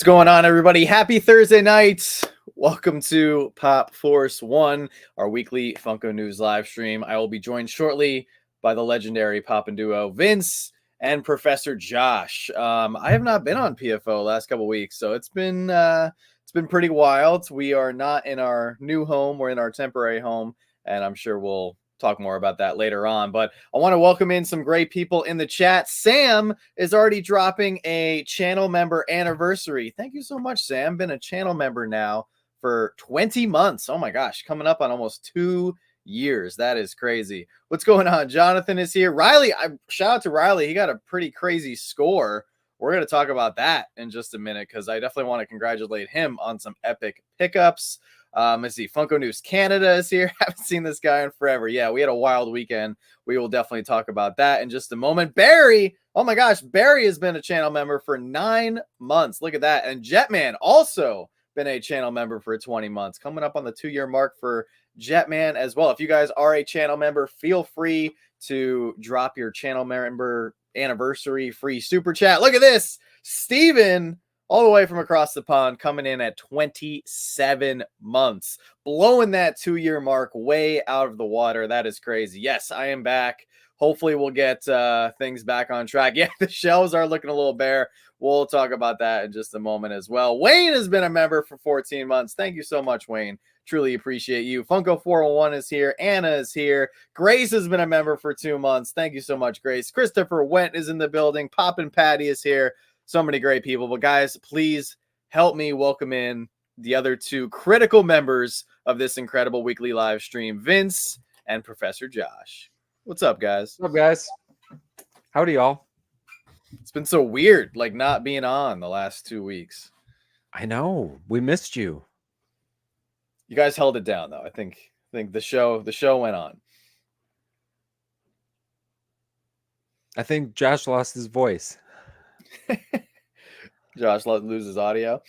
What's going on, everybody? Happy Thursday night. Welcome to Pop Force 1, our weekly Funko News live stream. I will be joined shortly by the legendary Pop and Duo Vince and Professor Josh. I have not been on PFO last couple weeks, so it's been pretty wild. We are not in our new home. We're in our temporary home, and I'm sure we'll talk more about that later on. But I want to welcome in some great people in the chat. Sam is already dropping a channel member anniversary. Thank you so much, Sam. Been a channel member now for 20 months. Oh my gosh, coming up on almost 2 years. That is crazy. What's going on? Jonathan is here. Riley, shout out to Riley. He got a pretty crazy score. We're going to talk about that in just a minute because I definitely want to congratulate him on some epic pickups. Let's see. Funko News Canada is here. Haven't seen this guy in forever. Yeah, we had a wild weekend. We will definitely talk about that in just a moment. Barry, oh my gosh, Barry has been a channel member for 9 months. Look at that. And Jetman also been a channel member for 20 months. Coming up on the 2-year mark for Jetman as well. If you guys are a channel member, feel free to drop your channel member anniversary free super chat. Look at this. Steven, all the way from across the pond, coming in at 27 months, blowing that 2-year mark way out of the water. That is crazy. Yes, I am back. Hopefully we'll get things back on track. Yeah, the shelves are looking a little bare. We'll talk about that in just a moment as well. Wayne has been a member for 14 months. Thank you so much, Wayne. Truly appreciate you. Funko 401 is here. Anna is here. Grace has been a member for 2 months. Thank you so much, Grace. Christopher Went is in the building. Poppin' Patty is here. So many great people. But guys, please help me welcome in the other 2 critical members of this incredible weekly live stream, Vince and Professor Josh. What's up, guys? What's up, guys? Howdy, y'all. It's been so weird, like not being on the last 2 weeks. I know. We missed you. You guys held it down, though. I think the show went on. I think Josh lost his voice. Josh loses audio.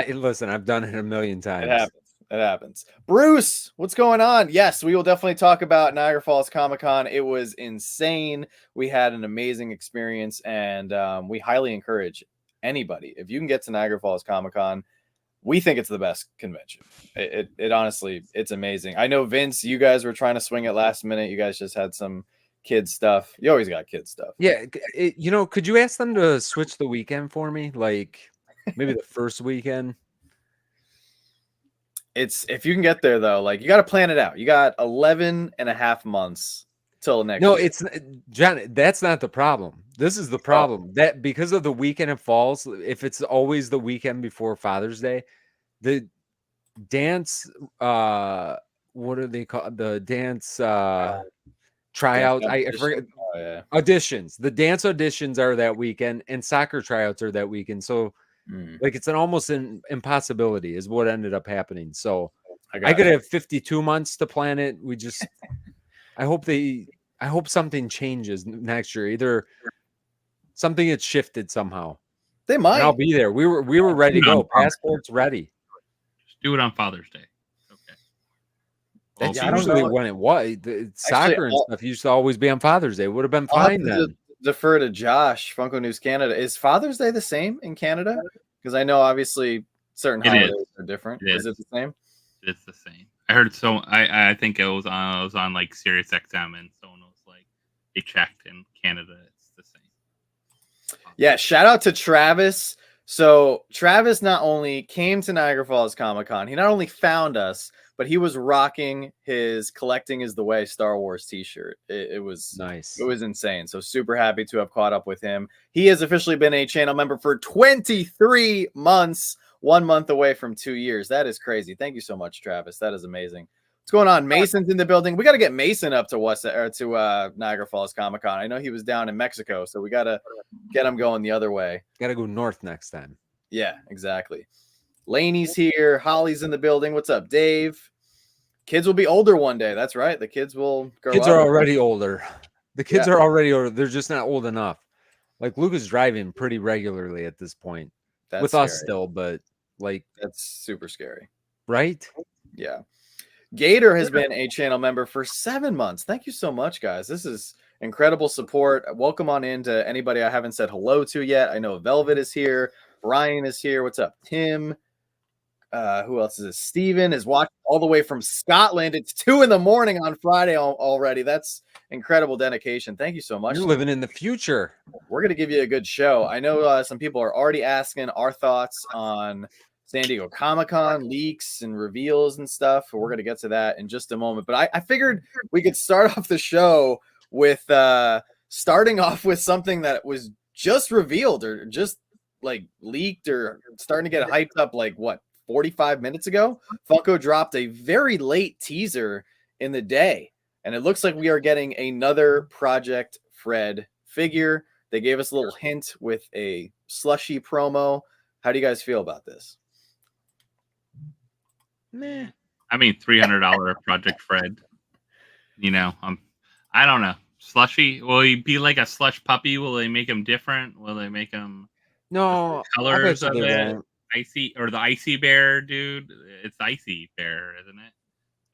Listen, I've done it a million times. It happens. Bruce, what's going on? Yes, we will definitely talk about Niagara Falls Comic-Con. It was insane. We had an amazing experience, and we highly encourage anybody, if you can get to Niagara Falls Comic-Con, we think it's the best convention. It honestly, it's amazing. I know, Vince, you guys were trying to swing it last minute. You guys just had some kid stuff. You always got kid stuff. Yeah. Could you ask them to switch the weekend for me? Like maybe the first weekend? If you can get there, though, like you got to plan it out. You got 11 and a half months till next year. It's John. That's not the problem. This is the problem. That because of the weekend it falls, if it's always the weekend before Father's Day, the dance, what are they called? The dance tryouts. I forget. Oh, yeah. Auditions. The dance auditions are that weekend, and soccer tryouts are that weekend. So, like, it's almost an impossibility, is what ended up happening. So, I could have 52 months to plan it. We just, I hope something changes next year. Either something gets shifted somehow. They might. And I'll be there. We were ready to go. Passport's ready. Just do it on Father's Day. Okay. That's usually when it was. Soccer and stuff used to always be on Father's Day. Would have been fine then. Defer to Josh, Funko News Canada. Is Father's Day the same in Canada? Because I know obviously certain holidays are different. Is it the same? It's the same. I heard so. I think it was on like Sirius XM, and someone was like, they checked in Canada. It's the same. Yeah. Shout out to Travis. So Travis not only came to Niagara Falls Comic-Con, he not only found us, but he was rocking his "Collecting is the Way" Star Wars t-shirt. It was nice. It was insane. So super happy to have caught up with him. He has officially been a channel member for 23 months, 1 month away from 2 years. That is crazy. Thank you so much, Travis. That is amazing. What's going on? Mason's in the building. We got to get Mason up to Niagara Falls Comic-Con. I know he was down in Mexico, so we got to get him going the other way. Got to go north next time. Yeah, exactly. Laney's here. Holly's in the building. What's up, Dave? Kids will be older one day. That's right. The kids will grow up. Kids are already older. The kids are already older. They're just not old enough. Like Luke is driving pretty regularly at this point. That's with scary. Us still, but like that's super scary. Right? Yeah. Gator has been a channel member for 7 months. Thank you so much, guys. This is incredible support. Welcome on in to anybody I haven't said hello to yet. I know Velvet is here. Brian is here. What's up, Tim? Who else is it? Steven is watching all the way from Scotland. It's 2 a.m. on Friday already. That's incredible dedication. Thank you so much. You're living in the future. We're going to give you a good show. I know some people are already asking our thoughts on San Diego Comic-Con leaks and reveals and stuff. We're going to get to that in just a moment. But I figured we could start off the show with starting off with something that was just revealed or just like leaked or starting to get hyped up like what? 45 minutes ago, Funko dropped a very late teaser in the day, and it looks like we are getting another Project Fred figure. They gave us a little hint with a slushy promo. How do you guys feel about this? Meh. I mean, $300 Project Fred. You know, I don't know. Slushy? Will he be like a slush puppy? Will they make him different? Will they make him colors of it? Icy or the icy bear, dude. It's icy bear, isn't it?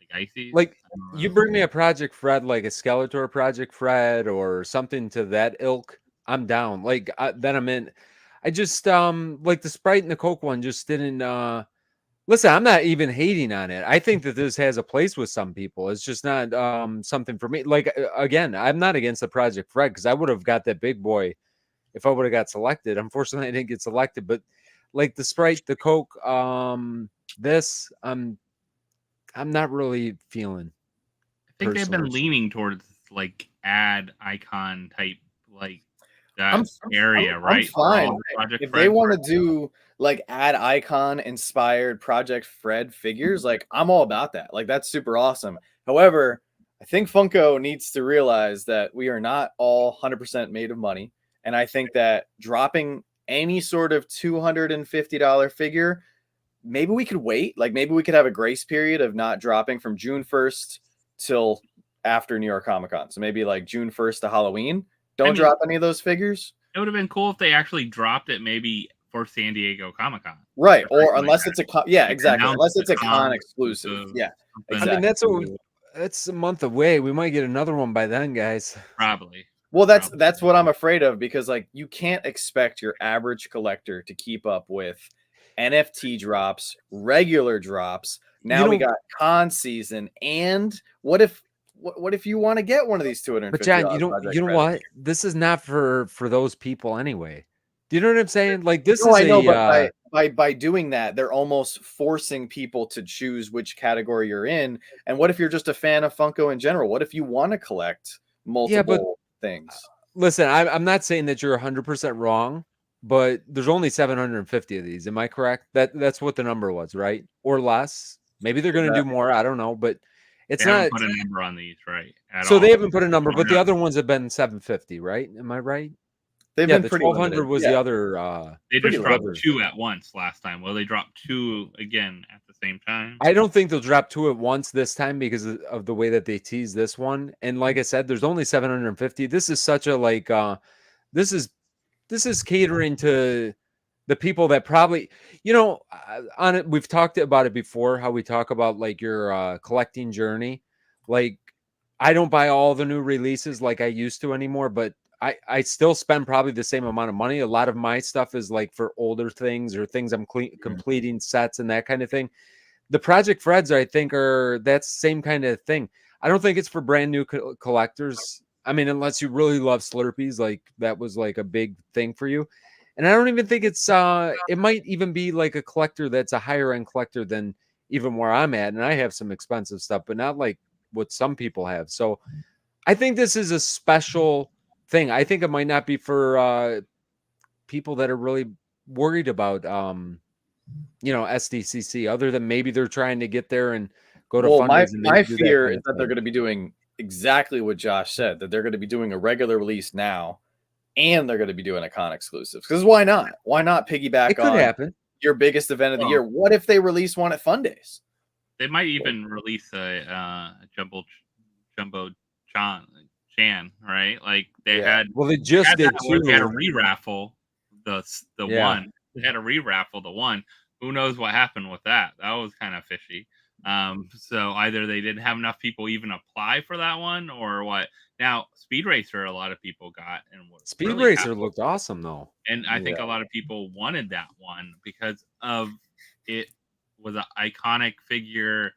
Like icy. Like you bring me a Project Fred, like a Skeletor Project Fred or something to that ilk, I'm down. Like then I'm in. I just like the Sprite and the Coke one just didn't. Listen, I'm not even hating on it. I think that this has a place with some people. It's just not something for me. Like again, I'm not against the Project Fred because I would have got that big boy if I would have got selected. Unfortunately, I didn't get selected, but. Like the Sprite, the Coke, this I'm not really feeling. I think they've been leaning towards like ad icon type like that area, right? I'm fine. If they want to do like ad icon inspired Project Fred figures, like I'm all about that. Like that's super awesome. However, I think Funko needs to realize that we are not all 100% made of money, and I think that dropping any sort of $250 figure, maybe we could wait. Like maybe we could have a grace period of not dropping from June 1st till after New York Comic-Con. So maybe like June 1st to Halloween. Don't drop any of those figures. It would have been cool if they actually dropped it maybe for San Diego Comic-Con. Right. Or unless it's exactly. Unless it's a con exclusive. Yeah. Exactly. I mean, that's a month away. We might get another one by then, guys. Probably. Well, that's what I'm afraid of because like you can't expect your average collector to keep up with NFT drops, regular drops. Now we got con season, and what if you want to get one of these 250? But John, you know what? This is not for those people anyway. Do you know what I'm saying? Like this is I know, but by doing that, they're almost forcing people to choose which category you're in. And what if you're just a fan of Funko in general? What if you want to collect multiple things? Listen, I'm not saying that you're 100% wrong, but there's only 750 of these. Am I correct? That's what the number was, right? Or less. Maybe they're going to do more. I don't know, but it's they not. Haven't put a number on these, right? So they haven't put a number, but the other ones have been 750, right? Am I right? They've been the pretty 1200 limited. was the other. They just dropped 2 at once last time. Well, they dropped 2 again at the same time. I don't think they'll drop 2 at once this time because of the way that they tease this one. And like I said, there's only 750. This is such a like. This is catering to the people that probably, on it. We've talked about it before. How we talk about like your collecting journey. Like, I don't buy all the new releases like I used to anymore, but I still spend probably the same amount of money. A lot of my stuff is like for older things or things I'm completing sets and that kind of thing. The Project Freds, I think, are that same kind of thing. I don't think it's for brand new collectors. I mean, unless you really love Slurpees, like that was like a big thing for you. And I don't even think it's it might even be like a collector that's a higher end collector than even where I'm at. And I have some expensive stuff, but not like what some people have. So I think this is a special thing. I think it might not be for people that are really worried about SDCC, other than maybe they're trying to get there and go to fundraising. My fear is that they're going to be doing exactly what Josh said, that they're going to be doing a regular release now and they're going to be doing a con exclusive. Because why not? Why not piggyback on your biggest event of the year? What if they release one at Fun Days? They might even release a jumbo Chan, right? Like they had. Well, they just did too. They had a re-raffle the one. They had a re-raffle the one. Who knows what happened with that? That was kind of fishy. So either they didn't have enough people even apply for that one, or what. Now, Speed Racer, a lot of people got, and Speed Racer looked awesome though, and I think a lot of people wanted that one because of it was an iconic figure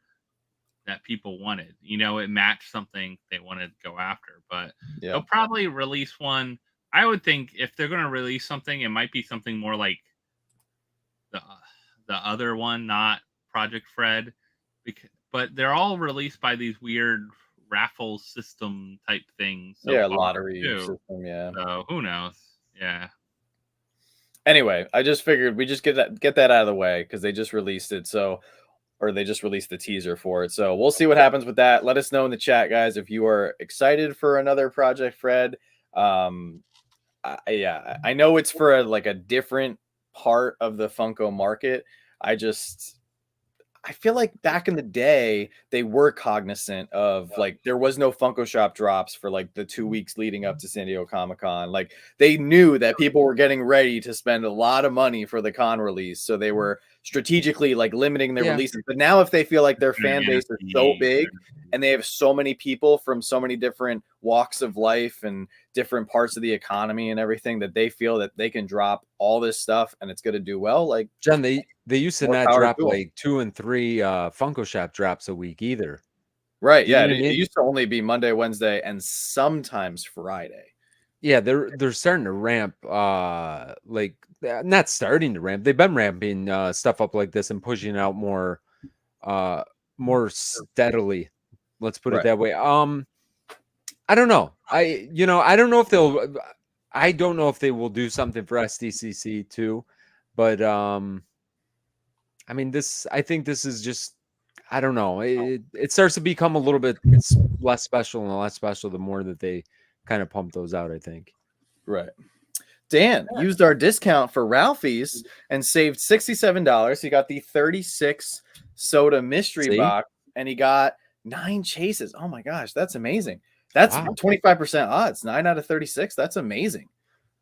that people wanted. It matched something they wanted to go after. But they'll probably release one. I would think if they're going to release something, it might be something more like the other one, not Project Fred. But they're all released by these weird raffle system type things. Lottery system. Yeah. So who knows? Yeah. Anyway, I just figured we just get that out of the way because they just released it. Or they just released the teaser for it. So we'll see what happens with that. Let us know in the chat, guys, if you are excited for another Project Fred. I know it's for a different part of the Funko market. I feel like back in the day, they were cognizant of there was no Funko Shop drops for the 2 weeks leading up to San Diego Comic-Con. They knew that people were getting ready to spend a lot of money for the con release. So they were strategically limiting their releases. But now if they feel like their fan base is so big and they have so many people from so many different walks of life and different parts of the economy and everything, that they feel that they can drop all this stuff and it's going to do well. John, they used to not drop 2 and 3 Funko Shop drops a week either. Right. Yeah. It used to only be Monday, Wednesday, and sometimes Friday. Yeah, they're starting to ramp. Not starting to ramp. They've been ramping stuff up like this and pushing it out more steadily. Let's put it that way. I don't know. I don't know if they'll. I don't know if they will do something for SDCC too, but I mean, I think this is just, I don't know. It starts to become a little bit less special and less special the more that they kind of pump those out, I think. Right. Dan used our discount for Ralphie's and saved $67. He got the 36 soda mystery box and he got 9 chases. Oh my gosh, that's amazing. That's 25% odds. 9 out of 36. That's amazing.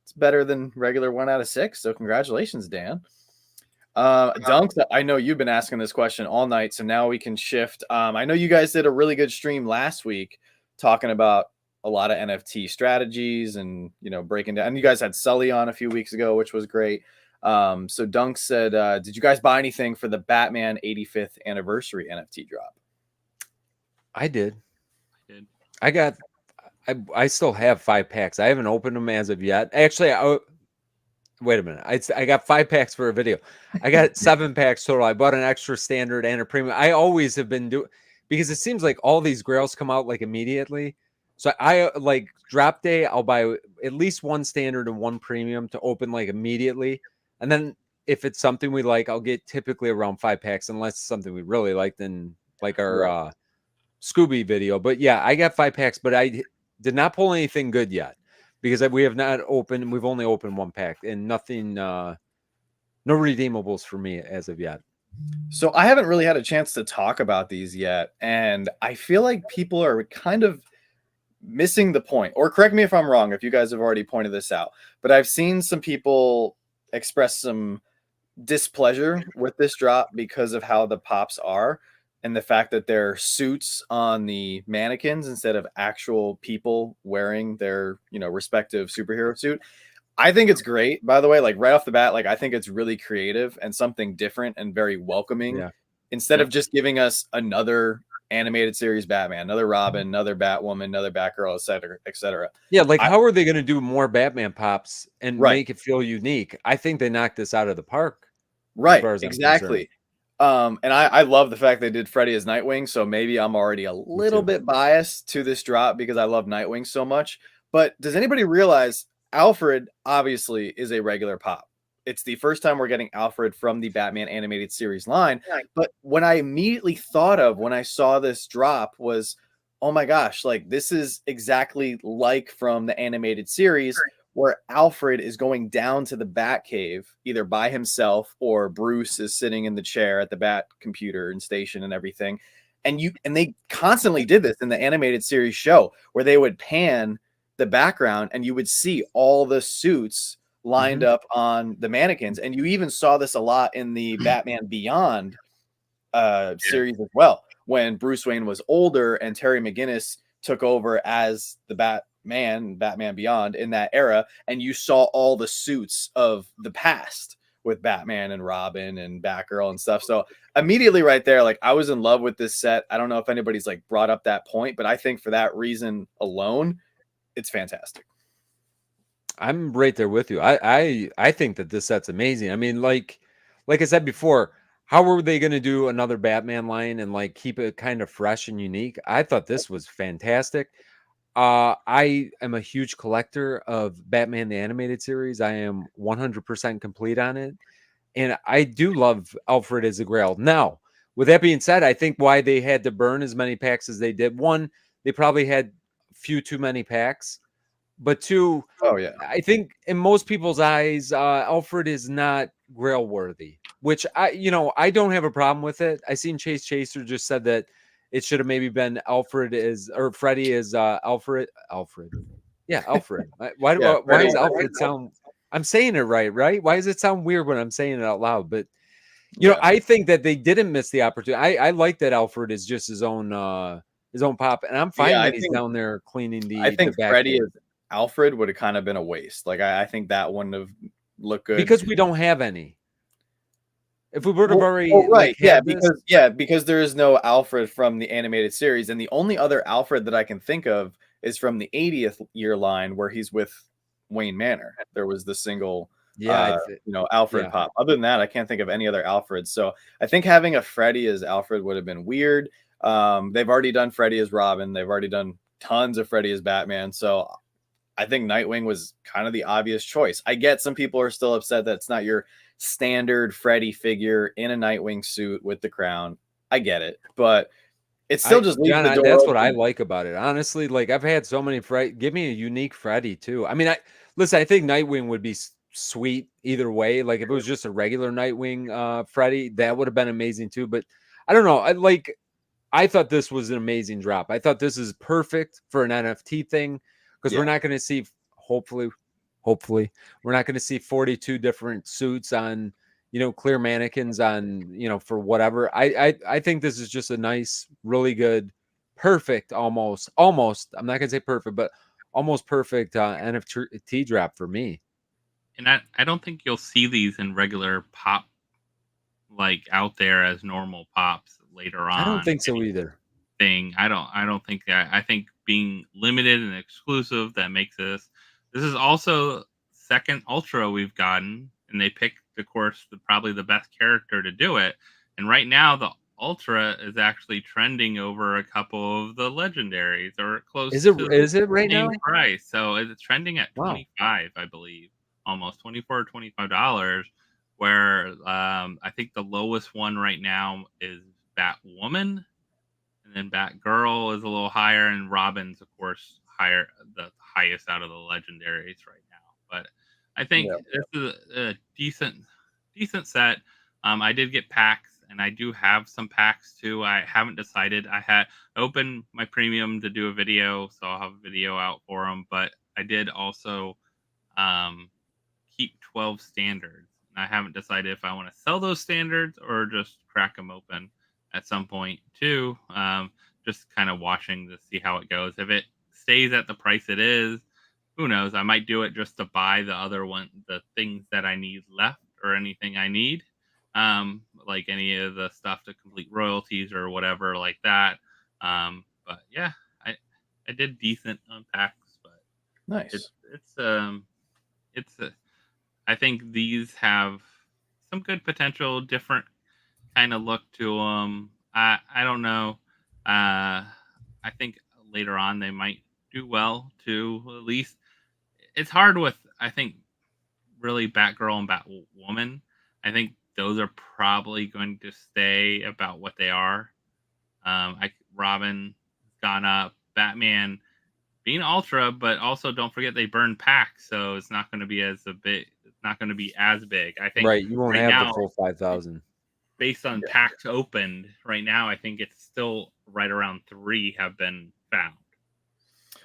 It's better than regular 1 out of 6. So congratulations, Dan. Dunks, I know you've been asking this question all night, so now we can shift. I know you guys did a really good stream last week talking about a lot of NFT strategies and breaking down. And you guys had Sully on a few weeks ago, which was great. So Dunk said, did you guys buy anything for the Batman 85th anniversary NFT drop? I did. I still have 5 packs. I haven't opened them as of yet. Actually, wait a minute. I got 5 packs for a video. I got 7 packs total. I bought an extra standard and a premium. I always have been doing, because it seems like all these grails come out immediately. So I drop day, I'll buy at least 1 standard and 1 premium to open immediately. And then if it's something we like, I'll get typically around 5 packs, unless it's something we really like, then our Scooby video. But yeah, I got 5 packs, but I did not pull anything good yet because we have not opened. We've only opened 1 pack and nothing, no redeemables for me as of yet. So I haven't really had a chance to talk about these yet. And I feel like people are kind of missing the point, or correct me if I'm wrong, if you guys have already pointed this out, but I've seen some people express some displeasure with this drop because of how the pops are and the fact that they're suits on the mannequins instead of actual people wearing their respective superhero suit. I think it's great, by the way, right off the bat. I think it's really creative and something different and very welcoming. Instead of just giving us another animated series Batman, another Robin, another Batwoman, another Batgirl, etc., etc. Yeah, how are they going to do more Batman pops and make it feel unique? I think they knocked this out of the park. Right, exactly. And I love the fact they did Freddy as Nightwing, so maybe I'm already a little bit biased to this drop because I love Nightwing so much. But does anybody realize Alfred obviously is a regular pop? It's the first time we're getting Alfred from the Batman animated series line. But what I immediately thought of when I saw this drop was, oh my gosh, this is exactly like from the animated series where Alfred is going down to the Batcave either by himself or Bruce is sitting in the chair at the Bat computer and station and everything. And they constantly did this in the animated series show where they would pan the background and you would see all the suits lined up on the mannequins. And you even saw this a lot in the Batman Beyond series as well, when Bruce Wayne was older and Terry McGinnis took over as the Batman Beyond in that era, and you saw all the suits of the past with Batman and Robin and Batgirl and stuff. So immediately right there, like, I was in love with this set. I don't know if anybody's like brought up that point, but I think for that reason alone, it's fantastic. I'm right there with you. I think that this set's amazing. I mean, like I said before, how were they going to do another Batman line and like keep it kind of fresh and unique? I thought this was fantastic. I am a huge collector of Batman the Animated Series. I am 100% complete on it, and I do love Alfred as a Grail. Now, with that being said, I think why they had to burn as many packs as they did, one, they probably had a few too many packs. But two, I think in most people's eyes, Alfred is not Grail worthy, which I don't have a problem with it. I seen Chase Chaser just said that it should have maybe been Freddy is Alfred. Yeah, Alfred. Why does Alfred sound? I'm saying it right? Why does it sound weird when I'm saying it out loud? But I think that they didn't miss the opportunity. I like that Alfred is just his own pop, and I'm fine when he's down there cleaning the. I think the Freddy is Alfred would have kind of been a waste. Like, I think that wouldn't have looked good because we don't have any. If we would have already, because there is no Alfred from the animated series, and the only other Alfred that I can think of is from the 80th year line where he's with Wayne Manor. There was the single, Alfred pop. Other than that, I can't think of any other Alfred. So I think having a Freddy as Alfred would have been weird. They've already done Freddy as Robin. They've already done tons of Freddy as Batman. So I think Nightwing was kind of the obvious choice. I get some people are still upset that it's not your standard Freddy figure in a Nightwing suit with the crown. I get it, but it's still just leaves the door that's open. what I like about it. Honestly, like, I've had so many give me a unique Freddy too. I mean, I think Nightwing would be sweet either way. Like, if it was just a regular Nightwing Freddy, that would have been amazing too. But I don't know. I thought this was an amazing drop. I thought this is perfect for an NFT thing. Because we're not going to see, hopefully, we're not going to see 42 different suits on, clear mannequins on, for whatever. I think this is just a nice, really good, perfect, almost. I'm not going to say perfect, but almost perfect NFT drop for me. And I don't think you'll see these in regular pop, like, out there as normal pops later on. I don't think so either. I don't think that. I think being limited and exclusive that makes this is also second Ultra we've gotten, and they picked, of course, probably the best character to do it. And right now the Ultra is actually trending over a couple of the legendaries, or close. Is it right now? Price. So it's trending at $25, I believe, almost $24 or $25. Where I think the lowest one right now is Batwoman. And then Batgirl is a little higher, and Robin's, of course, the highest out of the legendaries right now. But I think this is a decent set. I did get packs, and I do have some packs too. I haven't decided. I had opened my premium to do a video, so I'll have a video out for them. But I did also keep 12 standards, and I haven't decided if I want to sell those standards or just crack them open at some point too. Just kind of watching to see how it goes. If it stays at the price it is, who knows? I might do it just to buy the things that I need left, or anything I need, like any of the stuff to complete royalties or whatever like that. But yeah, I did decent on packs, but nice. I think these have some good potential, different kind of look to them. I don't know. I think later on they might do well too. At least it's hard with, I think, really Batgirl and Batwoman. I think those are probably going to stay about what they are. Robin gone up, Batman being Ultra, but also don't forget they burn packs, so it's not going to be as big. It's not going to be as big. I think you won't have the full 5,000. Based on packs opened right now, I think it's still right around 3 have been found,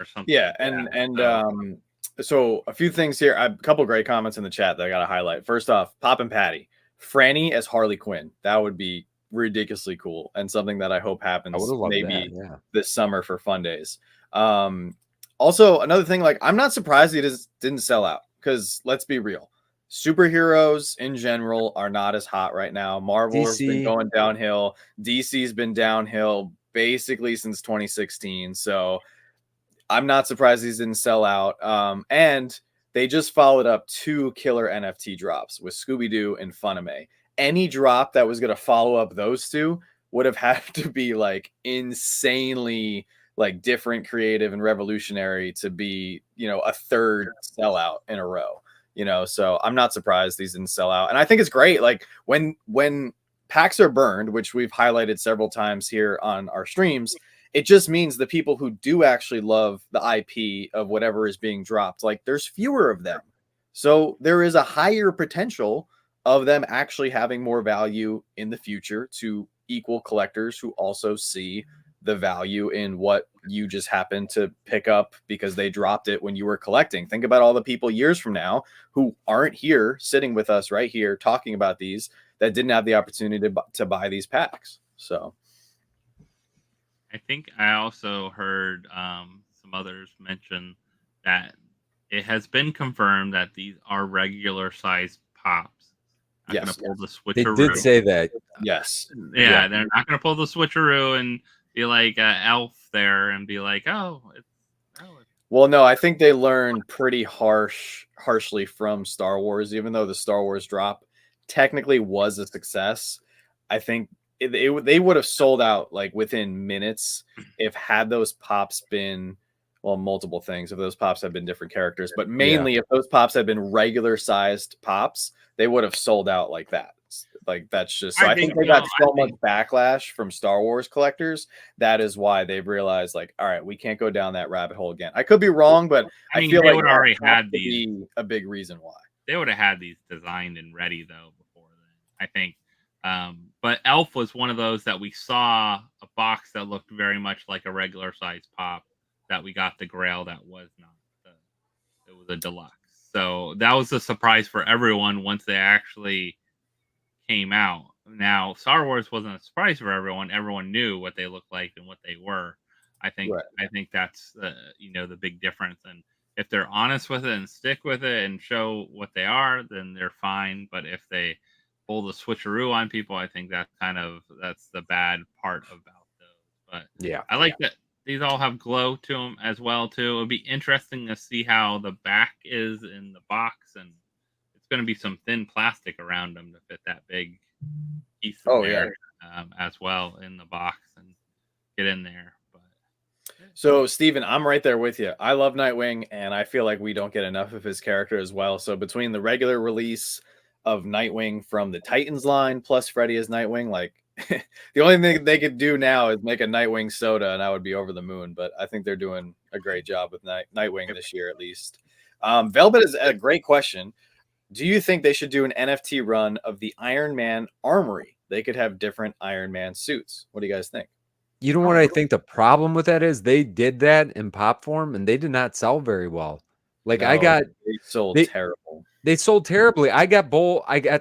or something. Yeah, and so a few things here. A couple great comments in the chat that I got to highlight. First off, Pop and Patty, Franny as Harley Quinn. That would be ridiculously cool and something that I hope happens maybe this summer for Fun Days. Also, another thing, like, I'm not surprised it didn't sell out, because let's be real. Superheroes in general are not as hot right now. Marvel has been going downhill. DC's been downhill basically since 2016. So I'm not surprised these didn't sell out. And they just followed up 2 killer NFT drops with Scooby-Doo and Funime. Any drop that was going to follow up those 2 would have had to be like insanely like different, creative, and revolutionary to be, you know, a third sellout in a row. You know, so I'm not surprised these didn't sell out. And I think it's great. Like when packs are burned, which we've highlighted several times here on our streams, it just means the people who do actually love the IP of whatever is being dropped, like, there's fewer of them. So there is a higher potential of them actually having more value in the future to equal collectors who also see the value in what you just happened to pick up because they dropped it when you were collecting. Think about all the people years from now who aren't here sitting with us right here talking about these that didn't have the opportunity to buy these packs. So I think I also heard some others mention that it has been confirmed that these are regular sized pops. Not going to pull the switcheroo. They did say that. Yes. Yeah, they're not going to pull the switcheroo and be like Elf there and be like, well, no, I think they learned pretty harshly from Star Wars, even though the Star Wars drop technically was a success. I think they would have sold out like within minutes if had those pops been, well, multiple things. If those pops had been different characters, but mainly if those pops had been regular sized pops, they would have sold out like that. Like, that's just, so I think they got so much backlash from Star Wars collectors. That is why they've realized, like, all right, we can't go down that rabbit hole again. I could be wrong, but I mean, feel like would already had these. Be a big reason why they would have had these designed and ready though before then, I think. But Elf was one of those that we saw a box that looked very much like a regular size pop that we got the Grail that was not. It was a deluxe. So that was a surprise for everyone once they actually came out. Now, Star Wars wasn't a surprise for everyone. Everyone knew what they looked like and what they were. I think that's the big difference. And if they're honest with it and stick with it and show what they are, then they're fine. But if they pull the switcheroo on people, I think that's the bad part about those. But yeah, I like that these all have glow to them as well too. It'll be interesting to see how the back is in the box, and it's going to be some thin plastic around them to fit that big piece of there as well in the box and get in there. But so, Steven, I'm right there with you. I love Nightwing, and I feel like we don't get enough of his character as well. So between the regular release of Nightwing from the Titans line plus Freddy as Nightwing, like, the only thing they could do now is make a Nightwing soda, and I would be over the moon. But I think they're doing a great job with Nightwing this year, at least. Velvet is a great question. Do you think they should do an NFT run of the Iron Man armory? They could have different Iron Man suits. What do you guys think? You know what I think the problem with that is? They did that in pop form, and they did not sell very well. Like, they sold terrible. They sold terribly. I got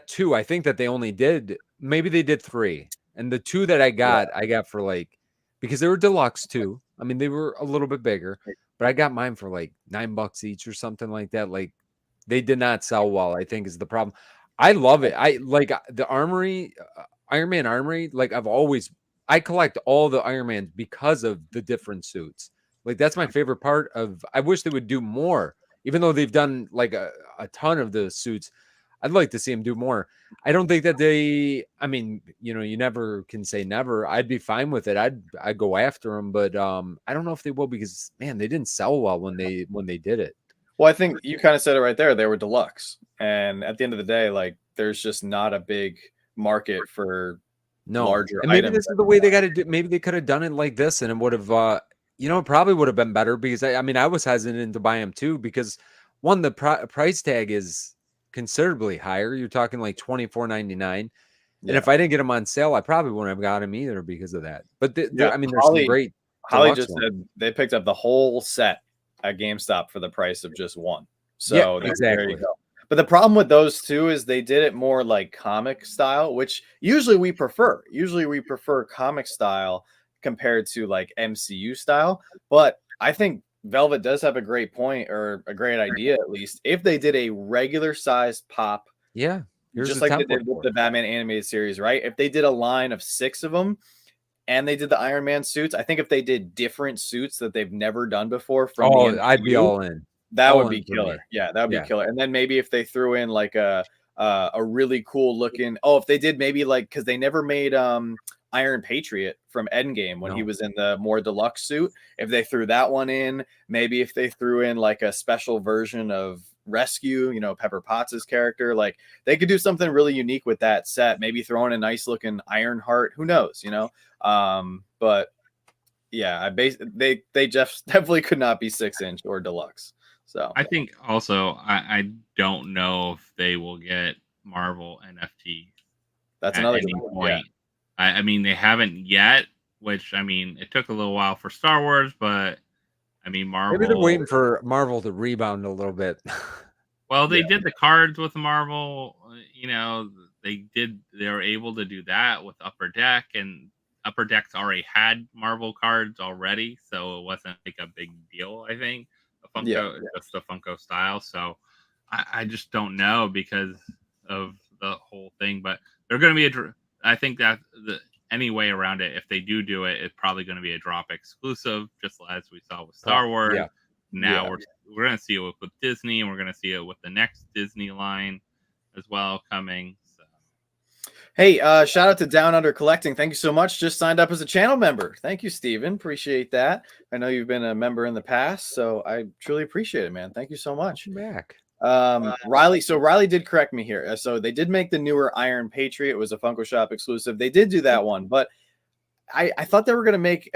2. I think that they only did, maybe they did 3. And the 2 that I got for like, because they were deluxe too. I mean, they were a little bit bigger, but I got mine for like $9 each or something like that. Like, they did not sell well, I think, is the problem. I love it. I like the armory, Iron Man armory. Like, I collect all the Iron Mans because of the different suits. Like, that's my favorite part of. I wish they would do more, even though they've done like a ton of the suits. I'd like to see them do more. I don't think that I mean, you never can say never. I'd be fine with it. I'd go after them, but I don't know if they will, because, man, they didn't sell well when they did it. Well, I think you kind of said it right there. They were deluxe. And at the end of the day, like, there's just not a big market for larger and maybe items. This is the way they got to do. Maybe they could have done it like this, and it would have, it probably would have been better, because I was hesitant to buy them too, because one, the price tag is considerably higher. You're talking like $24.99. And if I didn't get them on sale, I probably wouldn't have got them either because of that. But there's some great. Holly just said they picked up the whole set at GameStop for the price of just one. So exactly. There you go. But the problem with those two is they did it more like comic style, which usually we prefer. Usually we prefer comic style compared to like MCU style. But I think Velvet does have a great point, or a great idea at least. If they did a regular sized pop, yeah, just like they did with the Batman animated series, right? If they did a line of 6 of them and they did the Iron Man suits, I think if they did different suits that they've never done before from the MCU, I'd be all in. That would be killer. Yeah, that would be killer. And then maybe if they threw in like a really cool looking, if they did maybe like, because they never made Iron Patriot from Endgame when he was in the more deluxe suit. If they threw that one in, maybe if they threw in like a special version of Rescue, Pepper Potts' character, like they could do something really unique with that set. Maybe throw in a nice looking Ironheart. Who knows? But yeah, they just definitely could not be 6-inch or deluxe. So I think also I don't know if they will get Marvel NFT. That's another point. Yeah. I mean, they haven't yet, which I mean, it took a little while for Star Wars, but I mean, Marvel. Maybe they're waiting for Marvel to rebound a little bit. Well, they did the cards with Marvel. They were able to do that with Upper Deck, and Upper Deck's already had Marvel cards already, so it wasn't like a big deal. I think. Just the Funko style. So I just don't know because of the whole thing. But they're going to be I think that any way around it, if they do it, it's probably going to be a drop exclusive, just as we saw with Star Wars. Yeah. Now we're going to see it with Disney, and we're going to see it with the next Disney line as well coming. So. Hey, shout out to Down Under Collecting. Thank you so much. Just signed up as a channel member. Thank you, Steven. Appreciate that. I know you've been a member in the past, so I truly appreciate it, man. Thank you so much. Back. Riley. So Riley did correct me here. So they did make the newer Iron Patriot. It was a Funko Shop exclusive. They did do that one, but I thought they were going to make,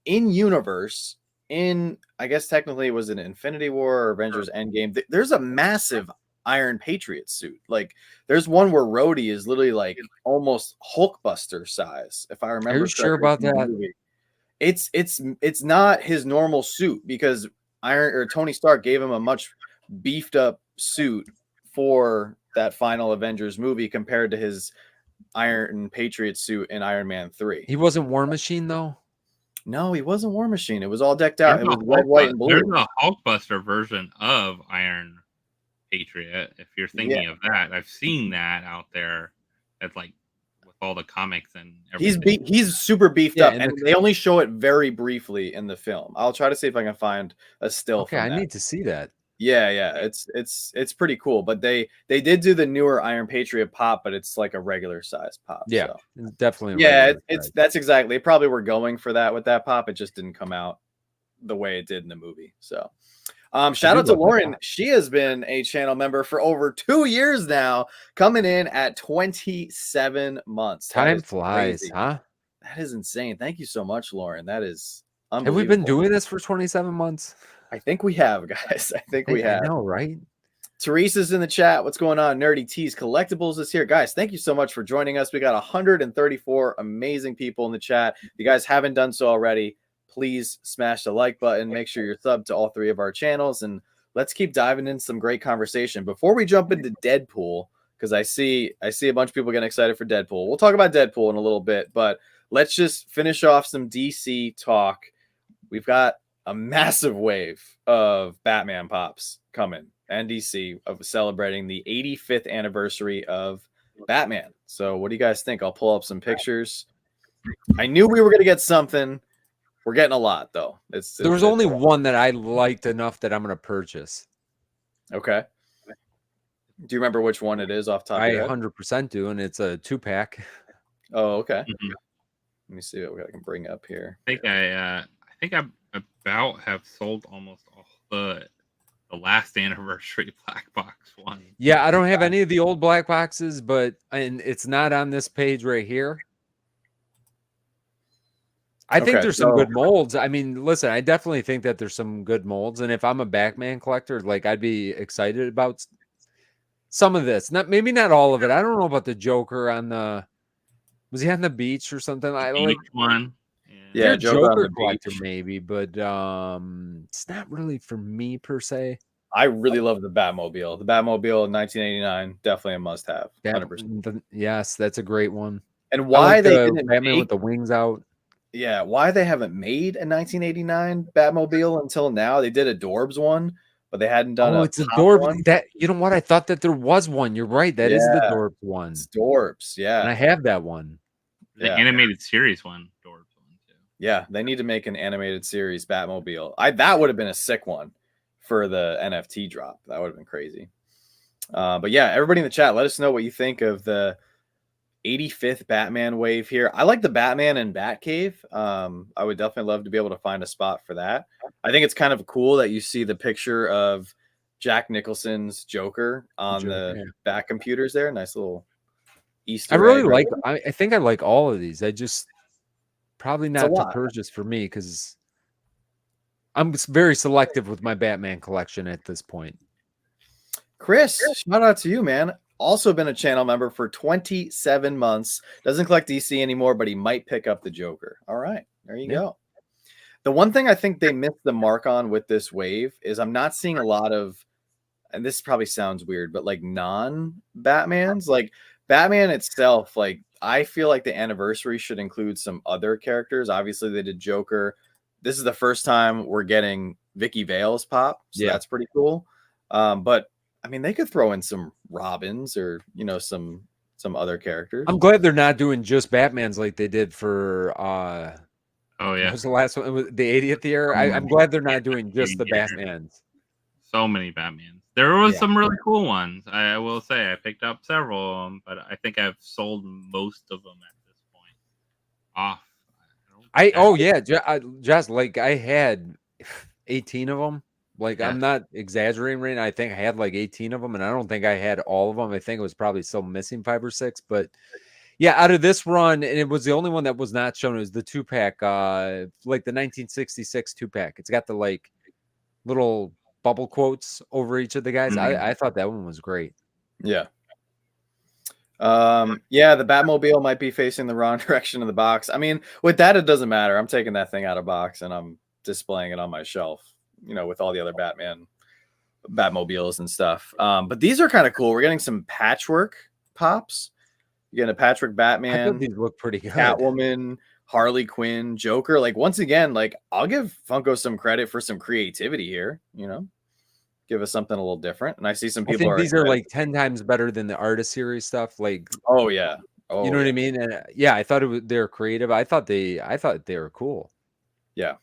in universe, I guess technically it was an Infinity War or Avengers Endgame. There's a massive Iron Patriot suit. Like there's one where Rhodey is literally like almost Hulkbuster size, if I remember. Are you sure about that? It's not his normal suit, because Tony Stark gave him a much beefed up suit for that final Avengers movie compared to his Iron Patriot suit in Iron Man 3. He wasn't War Machine though. No, he wasn't War Machine. It was all decked out. It was red, white, and blue. There's a Hulkbuster version of Iron Patriot, if you're thinking of that. I've seen that out there. That's like with all the comics and everything. He's super beefed up, and they only show it very briefly in the film. I'll try to see if I can find a still. Okay, I need to see that. Yeah, it's pretty cool. But they did do the newer Iron Patriot pop, but it's like a regular size pop. Yeah, so. It's definitely. That's exactly. They probably were going for that with that pop. It just didn't come out the way it did in the movie. So. Shout out to Lauren. She has been a channel member for over 2 years now, coming in at 27 months. Time flies, crazy. Huh? That is insane. Thank you so much, Lauren. That is unbelievable. Have we been doing this for 27 months? I think we have, guys. I think we have. I know, right? Teresa's in the chat. What's going on? Nerdy Tees Collectibles is here. Guys, thank you so much for joining us. We got 134 amazing people in the chat. If you guys haven't done so already, please smash the like button. Make sure you're subbed to all 3 of our channels, and let's keep diving into some great conversation. Before we jump into Deadpool, because I see a bunch of people getting excited for Deadpool. We'll talk about Deadpool in a little bit, but let's just finish off some DC talk. We've got a massive wave of Batman pops coming, and DC of celebrating the 85th anniversary of Batman. So what do you guys think? I'll pull up some pictures. I knew we were going to get something. We're getting a lot, though. There was only one that I liked enough that I'm going to purchase. Okay. Do you remember which one it is off top of your head? 100% do, and it's a 2-pack. Oh, okay. Mm-hmm. Let me see what I can bring up here. I think I about have sold almost all the last anniversary black box one. Yeah, I don't have any of the old black boxes, and it's not on this page right here. I think there's some good molds. I mean, listen, I definitely think that there's some good molds, and if I'm a Batman collector, like I'd be excited about some of this. Maybe not all of it. I don't know about the Joker on the. Was he on the beach or something? I like one. Yeah, Joker collector maybe, but it's not really for me per se. I really love the Batmobile. The Batmobile in 1989, definitely a must-have. 100%. Yes, that's a great one. And why like they didn't Batman with the wings out. Yeah, why they haven't made a 1989 Batmobile until now? They did a Dorbs one, but they hadn't done it's a Pop Dorbs. one. That, you know what? I thought that there was one. You're right. That is the Dorbs one. It's Dorbs, yeah. And I have that one. The animated series one, Dorbs one too. Yeah, they need to make an animated series Batmobile. That would have been a sick one for the NFT drop. That would have been crazy. But yeah, everybody in the chat, let us know what you think of the 85th Batman wave here. I like the Batman and Batcave. I would definitely love to be able to find a spot for that. I think it's kind of cool that you see the picture of Jack Nicholson's Joker on the back computers there. Nice little Easter egg. I really like. I think I like all of these. I just probably not to purchase for me because I'm very selective with my Batman collection at this point. Chris, shout out to you, man. Also been a channel member for 27 months. Doesn't collect DC anymore, but he might pick up the Joker. All right, there you go. The one thing I think they missed the mark on with this wave is I'm not seeing a lot of, and this probably sounds weird, but like non-Batmans, like Batman itself, like I feel like the anniversary should include some other characters. Obviously, they did Joker. This is the first time we're getting Vicky Vale's pop, so that's pretty cool. But I mean, they could throw in some Robins or, you know, some other characters. I'm glad they're not doing just Batmans like they did for what was the last one? It was the 80th year. I'm glad they're not doing just the Batmans. So many Batmans. There was some really cool ones. I will say I picked up several of them, but I think I've sold most of them at this point off. Just like I had 18 of them. Like, I'm not exaggerating right now. I think I had like 18 of them, and I don't think I had all of them. I think it was probably still missing 5 or 6. But yeah, out of this run, and it was the only one that was not shown, it was the 2-pack, like the 1966 2-pack. It's got the like little bubble quotes over each of the guys. I thought that one was great. Yeah. The Batmobile might be facing the wrong direction of the box. I mean, with that, it doesn't matter. I'm taking that thing out of box and I'm displaying it on my shelf, you know, with all the other Batmobiles and stuff. But these are kind of cool. We're getting some patchwork pops. You're getting a patchwork Batman. I think these look pretty good. Catwoman, Harley Quinn, Joker. Like, once again, like, I'll give Funko some credit for some creativity here, you know, give us something a little different. And I see some people these are like 10 times better than the artist series stuff. Like, you know what I mean? And I thought they're creative. I thought they were cool. Yeah.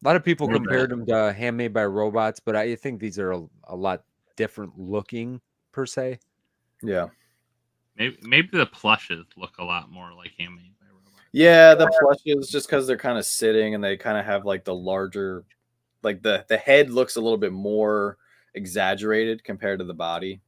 A lot of people compared them to Handmade by Robots, but I think these are a lot different looking per se. Yeah. Maybe the plushes look a lot more like Handmade by Robots. Yeah, the plushes, just because they're kind of sitting and they kind of have like the larger, like the head looks a little bit more exaggerated compared to the body.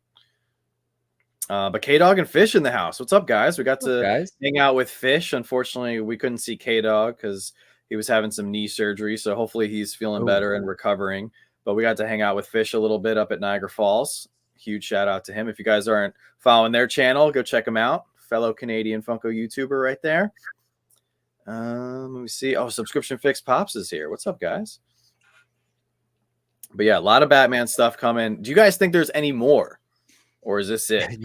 But K-Dog and Fish in the house. What's up, guys? We got to hang out with Fish. Unfortunately, we couldn't see K-Dog because he was having some knee surgery, so hopefully he's feeling better and recovering. But we got to hang out with Fish a little bit up at Niagara Falls. Huge shout out to him. If you guys aren't following their channel, go check him out. Fellow Canadian Funko YouTuber right there. Let me see. Oh, Subscription Fix Pops is here. What's up, guys? But yeah, a lot of Batman stuff coming. Do you guys think there's any more? Or is this it?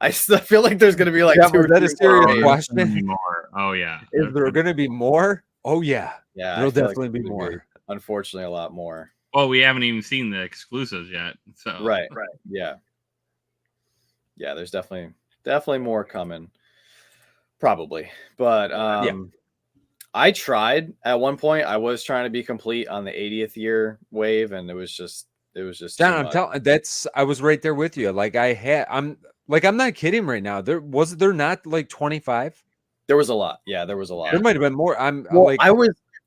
I still feel like there's going to be like 2 or 3 a serious question. More. Oh, yeah. Is there going to be more? Oh, yeah. Yeah. There'll definitely be more. Unfortunately, a lot more. Well, we haven't even seen the exclusives yet. So Right. Yeah. Yeah, there's definitely more coming. Probably. But I tried at one point. I was trying to be complete on the 80th year wave, and it was just John, I was right there with you. Like I'm not kidding right now. There not like 25. There was a lot. Yeah, there was a lot. There might have been more.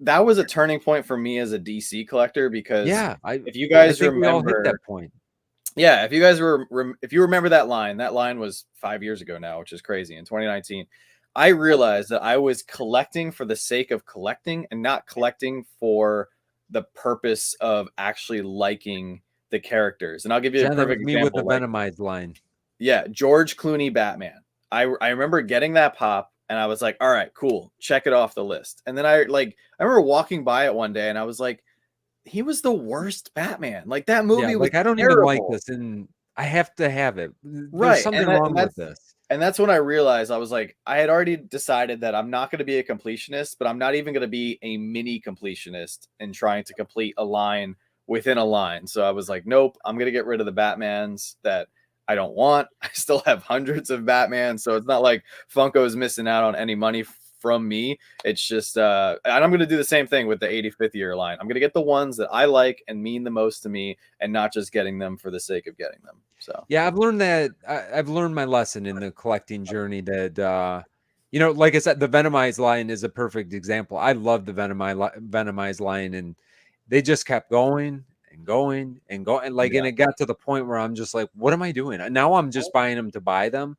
That was a turning point for me as a DC collector because if you guys remember, we all hit that point. Yeah, if you remember that line was 5 years ago now, which is crazy. In 2019, I realized that I was collecting for the sake of collecting and not collecting for the purpose of actually liking the characters. And I'll give you a perfect example. With the Venomized line. Yeah, George Clooney Batman. I remember getting that pop and I was like, all right, cool. Check it off the list. And then I remember walking by it one day and I was like, he was the worst Batman. Like that movie was like I don't terrible. even like this, and I have to have it. There's Right. something wrong with this. And that's when I realized I was like, I had already decided that I'm not going to be a completionist, but I'm not even going to be a mini completionist in trying to complete a line within a line. So I was like, nope, I'm going to get rid of the Batmans that I don't want. I still have hundreds of Batman. So it's not like Funko is missing out on any money from me. It's just, and I'm going to do the same thing with the 85th year line. I'm going to get the ones that I like and mean the most to me, and not just getting them for the sake of getting them. So yeah, I've learned that. I've learned my lesson in the collecting journey that, you know, like I said, the Venomized line is a perfect example. I love the Venomized line, and they just kept going and going and going. Like, and it got to the point where I'm just like, what am I doing? Now I'm just buying them to buy them.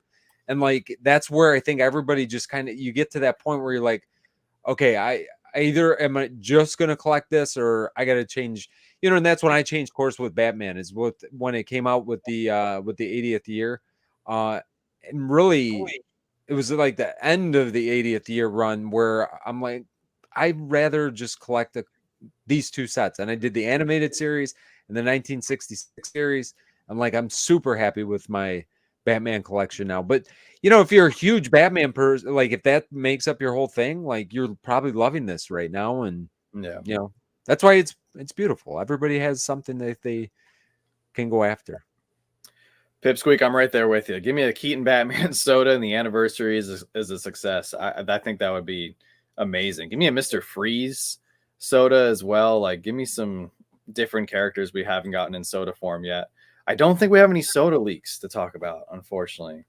And like, that's where I think everybody just kind of, you get to that point where you're like, okay, I either am I just going to collect this, or I got to change, you know. And that's when I changed course with Batman, is when it came out with the 80th year. And really it was like the end of the 80th year run where I'm like, I'd rather just collect these two sets. And I did the animated series and the 1966 series. I'm like, I'm super happy with my Batman collection now. But you know, if you're a huge Batman person, like if that makes up your whole thing, like you're probably loving this right now. And yeah, you know, that's why it's beautiful. Everybody has something that they can go after. Pipsqueak, I'm right there with you. Give me a Keaton Batman soda, and the anniversary is a success. I think that would be amazing. Give me a Mr. Freeze soda as well. Like, give me some different characters we haven't gotten in soda form yet. I don't think we have any soda leaks to talk about, unfortunately.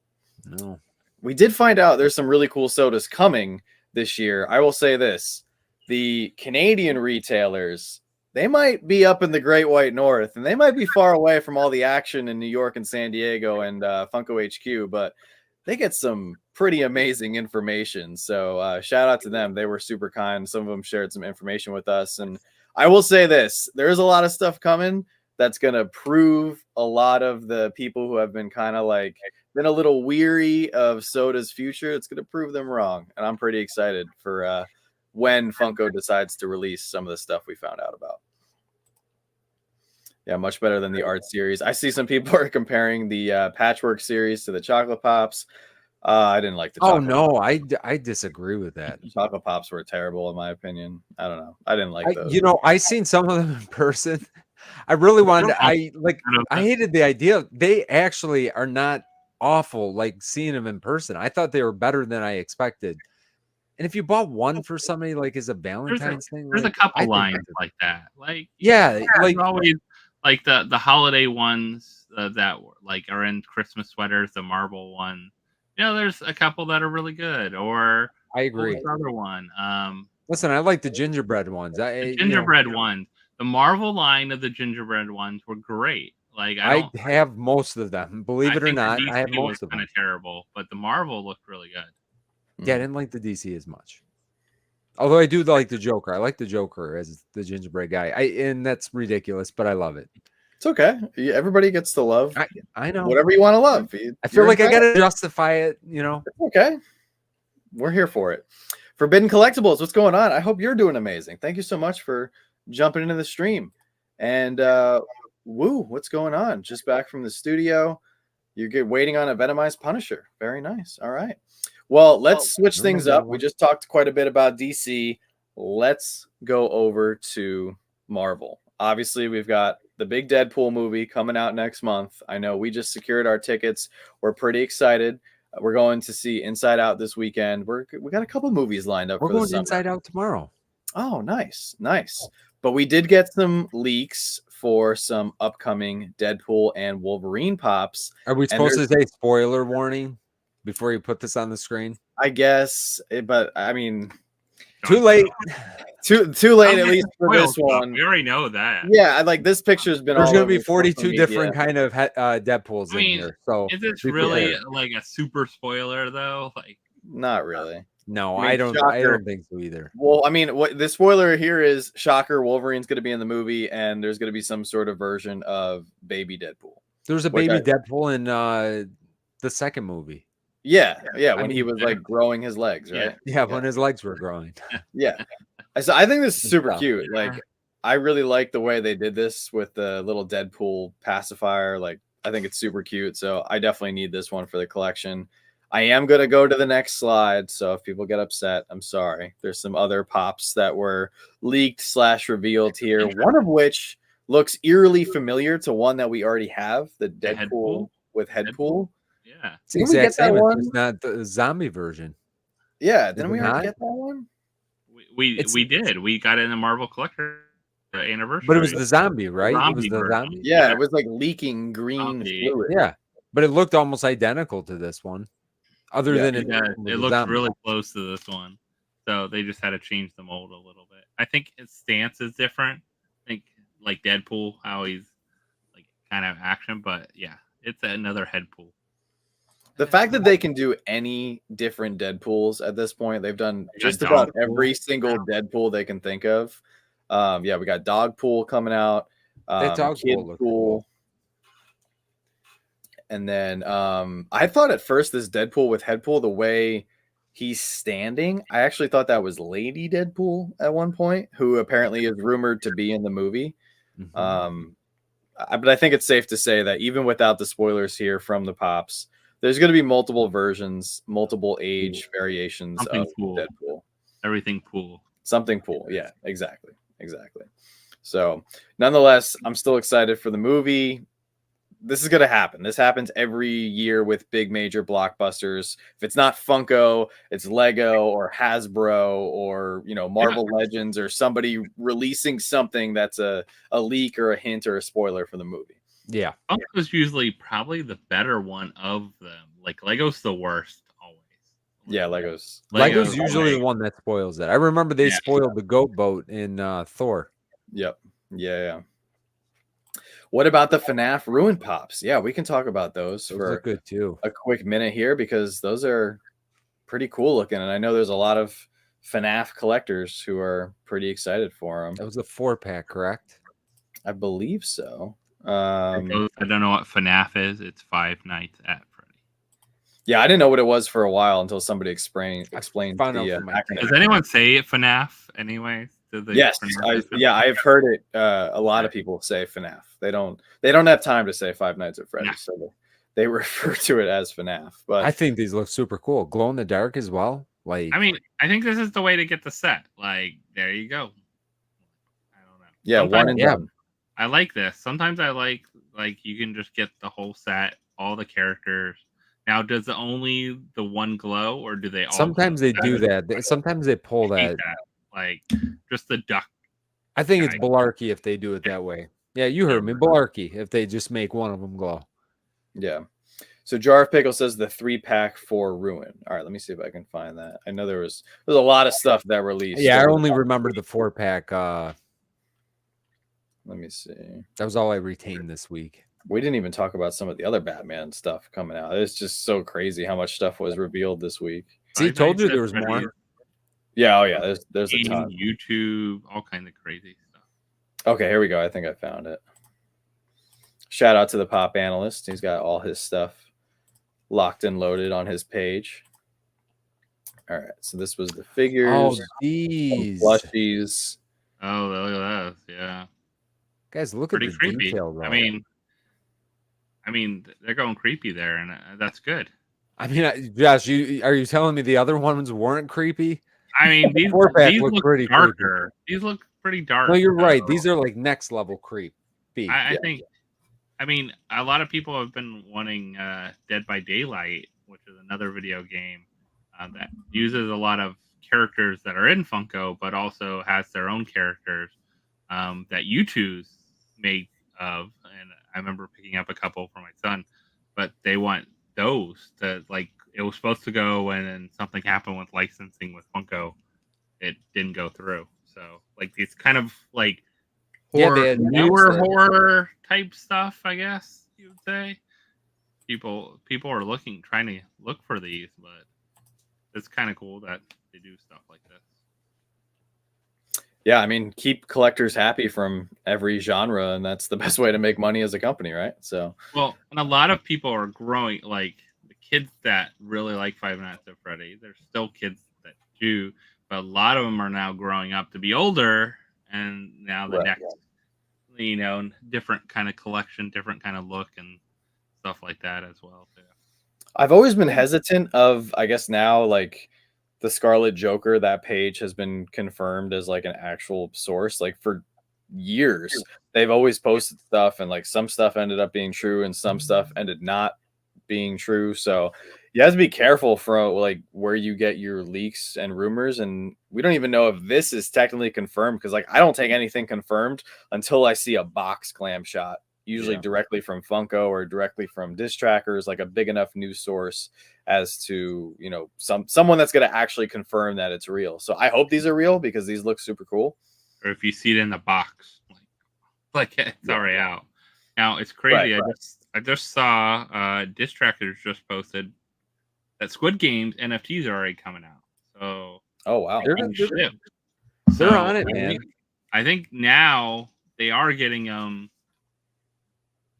No. We did find out there's some really cool sodas coming this year. I will say this. The Canadian retailers, they might be up in the Great White North, and they might be far away from all the action in New York and San Diego and Funko HQ, but they get some pretty amazing information. So shout out to them. They were super kind. Some of them shared some information with us. And I will say this, there's a lot of stuff coming that's going to prove a lot of the people who have been kind of like been a little weary of soda's future. It's going to prove them wrong. And I'm pretty excited for when Funko decides to release some of the stuff we found out about. Yeah, much better than the art series. I see some people are comparing the Patchwork series to the Chocolate Pops. I didn't like the Chocolate Pops. I disagree with that. The Chocolate Pops were terrible in my opinion. I don't know. I didn't like those. You know, I seen some of them in person. I really wanted to, I hated the idea. They actually are not awful, like seeing them in person. I thought they were better than I expected. And if you bought one for somebody like as a Valentine's thing, there's like, a couple lines like that. Like like always, like the holiday ones that like are in Christmas sweaters, the Marvel one. You know, there's a couple that are really good. Or I agree. The other one. Listen, I like the gingerbread ones. The gingerbread ones. The Marvel line of the gingerbread ones were great. Like I have most of them. Believe it or not, I have most of them. Kind of terrible, but the Marvel looked really good. Yeah, I didn't like the DC as much. Although I do like the Joker. I like the Joker as the gingerbread guy. And that's ridiculous, but I love it. It's okay. Everybody gets to love. I know. Whatever you want to love. I feel like I got to justify it, you know. It's okay. We're here for it. Forbidden Collectibles, what's going on? I hope you're doing amazing. Thank you so much for jumping into the stream. And Woo, what's going on? Just back from the studio. You're waiting on a Venomized Punisher. Very nice. All right. Well, let's switch things up. We just talked quite a bit about DC. Let's go over to Marvel. Obviously, we've got the big Deadpool movie coming out next month. I know we just secured our tickets. We're pretty excited. We're going to see Inside Out this weekend. We got a couple movies lined up. We're going Inside Out tomorrow. Oh, nice. Nice. But we did get some leaks for some upcoming Deadpool and Wolverine pops. Are we supposed to say spoiler warning before you put this on the screen? I guess, but I mean, too late. Too late, at least for this one. We already know that. Yeah, like this picture's been. There's going to be 42 different kind of Deadpools in here. So is this really like a super spoiler though? Like, not really. No, I don't think so either. Well, I mean, what the spoiler here is, shocker, Wolverine's going to be in the movie, and there's going to be some sort of version of Baby Deadpool. There's a Baby Deadpool in the second movie. Yeah, when he was like growing his legs, right? Yeah, when his legs were growing. Yeah. So I think this is super cute. Like, I really like the way they did this with the little Deadpool pacifier. Like, I think it's super cute. So I definitely need this one for the collection. I am going to go to the next slide. So if people get upset, I'm sorry. There's some other pops that were leaked / revealed here. One of which looks eerily familiar to one that we already have, the Deadpool with Headpool. Yeah. It's the exact same. It's just not the zombie version. Yeah. Didn't we already get that one? We did. We got it in the Marvel Collector anniversary. But it was the zombie, right? It was the zombie. Yeah, it was like leaking green fluid. Yeah. But it looked almost identical to this one. Other than it looks really close to this one. So they just had to change the mold a little bit. I think its stance is different. I think like Deadpool, how he's like kind of action, but yeah, it's another Headpool. The fact that they can do any different Deadpools at this point, they've done just about every single Deadpool they can think of. Yeah, we got Dogpool coming out. Kidpool. Cool. And then I thought at first this Deadpool with Headpool, the way he's standing, I actually thought that was Lady Deadpool at one point, who apparently is rumored to be in the movie. Mm-hmm. But I think it's safe to say that even without the spoilers here from the pops, there's going to be multiple versions, multiple age variations of Deadpool. Everything pool. Something pool. Yeah, exactly. So nonetheless, I'm still excited for the movie. This is going to happen. This happens every year with big major blockbusters. If it's not Funko, it's Lego or Hasbro or, Marvel Legends or somebody releasing something that's a leak or a hint or a spoiler for the movie. Yeah. Funko's usually probably the better one of them. Like Lego's the worst always. Yeah, Lego's usually the one that spoils it. I remember they spoiled the goat boat in Thor. Yep. Yeah. What about the FNAF Ruin Pops? Yeah, we can talk about those for look good too. A quick minute here because those are pretty cool looking. And I know there's a lot of FNAF collectors who are pretty excited for them. That was a 4-pack, correct? I believe so. I don't know what FNAF is. It's Five Nights at Freddy. Yeah, I didn't know what it was for a while until somebody explained the acronym. Does anyone say FNAF anyway? Yes, I've heard it. A lot of people say FNAF. They don't have time to say Five Nights at Freddy's, so they refer to it as FNAF. But I think these look super cool. Glow in the dark as well. Like, I mean, I think this is the way to get the set. Like, there you go. I don't know. Yeah, one and done. I like this. Sometimes I like you can just get the whole set, all the characters. Now, does it only the one glow, or do they all? Sometimes they do that. Sometimes they pull that. Like just the duck. I think it's malarkey if they do it that way. Yeah, you heard me. Malarkey if they just make one of them glow. Yeah. So Jar of Pickle says the 3-pack for Ruin. All right, let me see if I can find that. I know there's a lot of stuff that released. Yeah, I only remember the 4-pack. Let me see. That was all I retained this week. We didn't even talk about some of the other Batman stuff coming out. It's just so crazy how much stuff was revealed this week. See, told you there was more. Yeah, there's a ton. YouTube, all kinds of crazy stuff. Okay, here we go. I think I found it. Shout out to the Pop Analyst. He's got all his stuff locked and loaded on his page. All right, so this was the figures. Oh, these plushies. Oh, look at that. Yeah. Guys, look at the detail. Bro. I mean, they're going creepy there, and that's good. I mean, Josh, are you telling me the other ones weren't creepy? I mean, these look pretty darker. Creepy. These look pretty dark. No, you're right. These are like next level creepy. I think. I mean, a lot of people have been wanting Dead by Daylight, which is another video game that uses a lot of characters that are in Funko, but also has their own characters that U2's made of. And I remember picking up a couple for my son, but they want those to like. It was supposed to go, and then something happened with licensing with Funko. It didn't go through. So, like, it's kind of like newer horror type stuff, I guess you would say. People are trying to look for these, but it's kind of cool that they do stuff like this. Yeah, I mean, keep collectors happy from every genre, and that's the best way to make money as a company, right? So, well, and a lot of people are growing, like the kids that really like Five Nights at Freddy. There's still kids that do, but a lot of them are now growing up to be older and now the next, different kind of collection, different kind of look and stuff like that as well too. I've always been hesitant of, I guess now, like the Scarlet Joker, that page has been confirmed as like an actual source. Like for years, they've always posted stuff, and like some stuff ended up being true and some stuff ended not being true. So you have to be careful for like where you get your leaks and rumors. And we don't even know if this is technically confirmed, because like I don't take anything confirmed until I see a box clam shot, usually directly from Funko or directly from Diss Trackers, like a big enough news source as to, someone that's going to actually confirm that it's real. So I hope these are real, because these look super cool. Or if you see it in the box, like it's already out. Now it's crazy. Right. I just saw Diss Trackers just posted that Squid Game's NFTs are already coming out. So wow, they're on it, man. I think now they are getting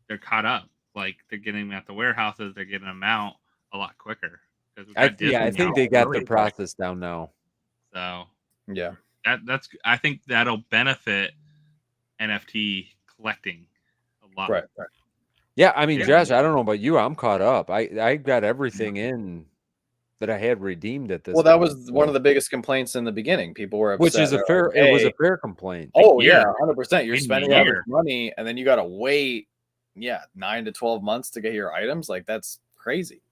they're caught up. Like they're getting them at the warehouses, they're getting them out a lot quicker. I think they got the process down now. So yeah, that's I think that'll benefit NFT collecting a lot. Right. Yeah, I mean, Josh, I don't know about you. I'm caught up. I got everything in that I had redeemed at this. Well, that was one of the biggest complaints in the beginning. People were upset. Which is it was a fair complaint. Oh yeah, 100%. You're spending all this money, and then you got to wait 9 to 12 months to get your items. Like that's crazy.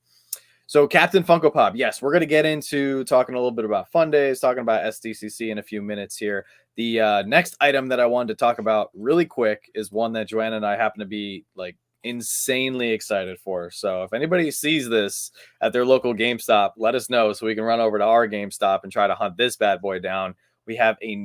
So Captain Funko Pop, yes, we're going to get into talking a little bit about Fun Days, talking about SDCC in a few minutes here. The next item that I wanted to talk about really quick is one that Joanna and I happen to be like insanely excited for. So if anybody sees this at their local GameStop, let us know so we can run over to our GameStop and try to hunt this bad boy down. We have a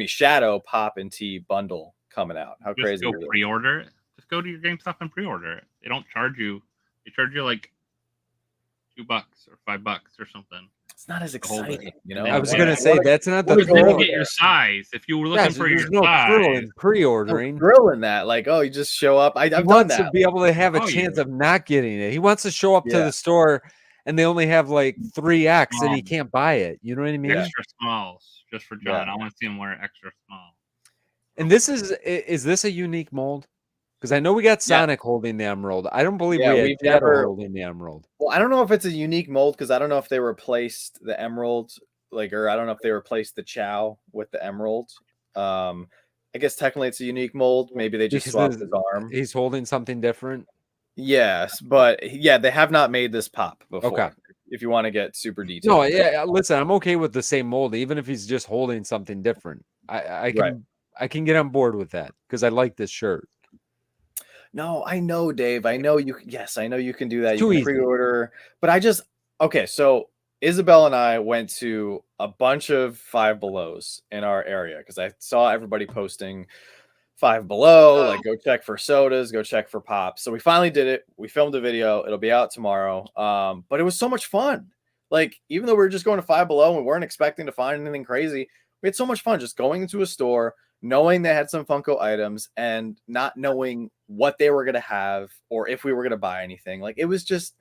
Shadow Pop and Tea bundle coming out. How crazy is it? Pre-order it. Just go to your GameStop and pre-order it. They don't charge you. They charge you like $2 or $5 or something. It's not as exciting, I was gonna say that's not the thrill. Get your size. If you were looking for your size, thrill in pre-ordering. No thrill in that, like, you just show up. I've done that. To be able to have a chance of not getting it. He wants to show up to the store and they only have like 3X and he can't buy it. You know what I mean? Extra smalls, just for John. I want to see him wear extra small. And this is this a unique mold? Because I know we got Sonic holding the emerald. I don't believe we had Shadow holding the emerald. Well, I don't know if it's a unique mold, because I don't know if they replaced the emerald, or I don't know if they replaced the Chow with the emerald. I guess technically it's a unique mold. Maybe they just swapped his arm. He's holding something different. Yes, but they have not made this pop before. Okay. If you want to get super detailed. No, listen, I'm okay with the same mold, even if he's just holding something different. I can get on board with that because I like this shirt. No, I know, Dave. I know you. Yes, I know you can do that. You can pre-order, but so Isabel and I went to a bunch of Five Belows in our area because I saw everybody posting Five Below, like go check for sodas, go check for pops. So we finally did it. We filmed a video. It'll be out tomorrow. But it was so much fun. Like, even though we were just going to Five Below and we weren't expecting to find anything crazy, we had so much fun just going into a store, knowing they had some Funko items and not knowing what they were going to have or if we were going to buy anything. Like, it was just,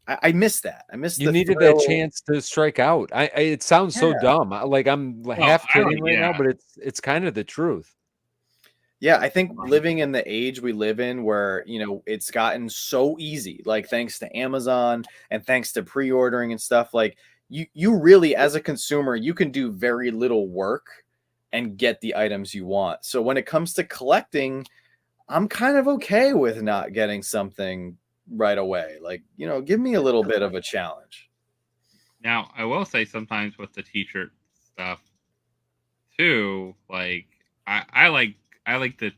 I missed that. I missed you needed that chance to strike out. It sounds so dumb. Like, I'm half kidding right now, but it's kind of the truth. Yeah, I think living in the age we live in where, it's gotten so easy, like thanks to Amazon and thanks to pre-ordering and stuff, like you really, as a consumer, you can do very little work and get the items you want. So when it comes to collecting, I'm kind of okay with not getting something right away. Like, give me a little bit of a challenge. Now, I will say sometimes with the t-shirt stuff too, like I like to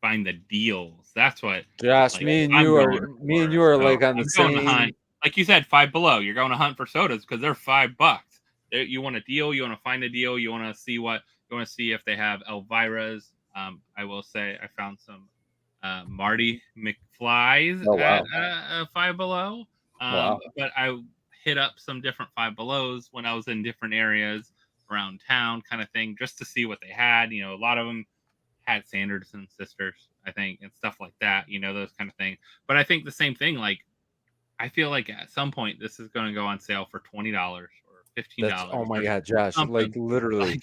find the deals. That's what Josh, me and you are like on the same. Hunt. Like you said, Five Below. You're going to hunt for sodas because they're $5. You want a deal. You want to find a deal. You want to see if they have Elvira's. I will say I found some Marty McFly's at Five Below. But I hit up some different Five Belows when I was in different areas around town, kind of thing, just to see what they had. A lot of them had Sanderson sisters, I think, and stuff like that, those kind of things. But I think the same thing, like, I feel like at some point this is going to go on sale for $20 or $15. Oh my God, Josh, like literally.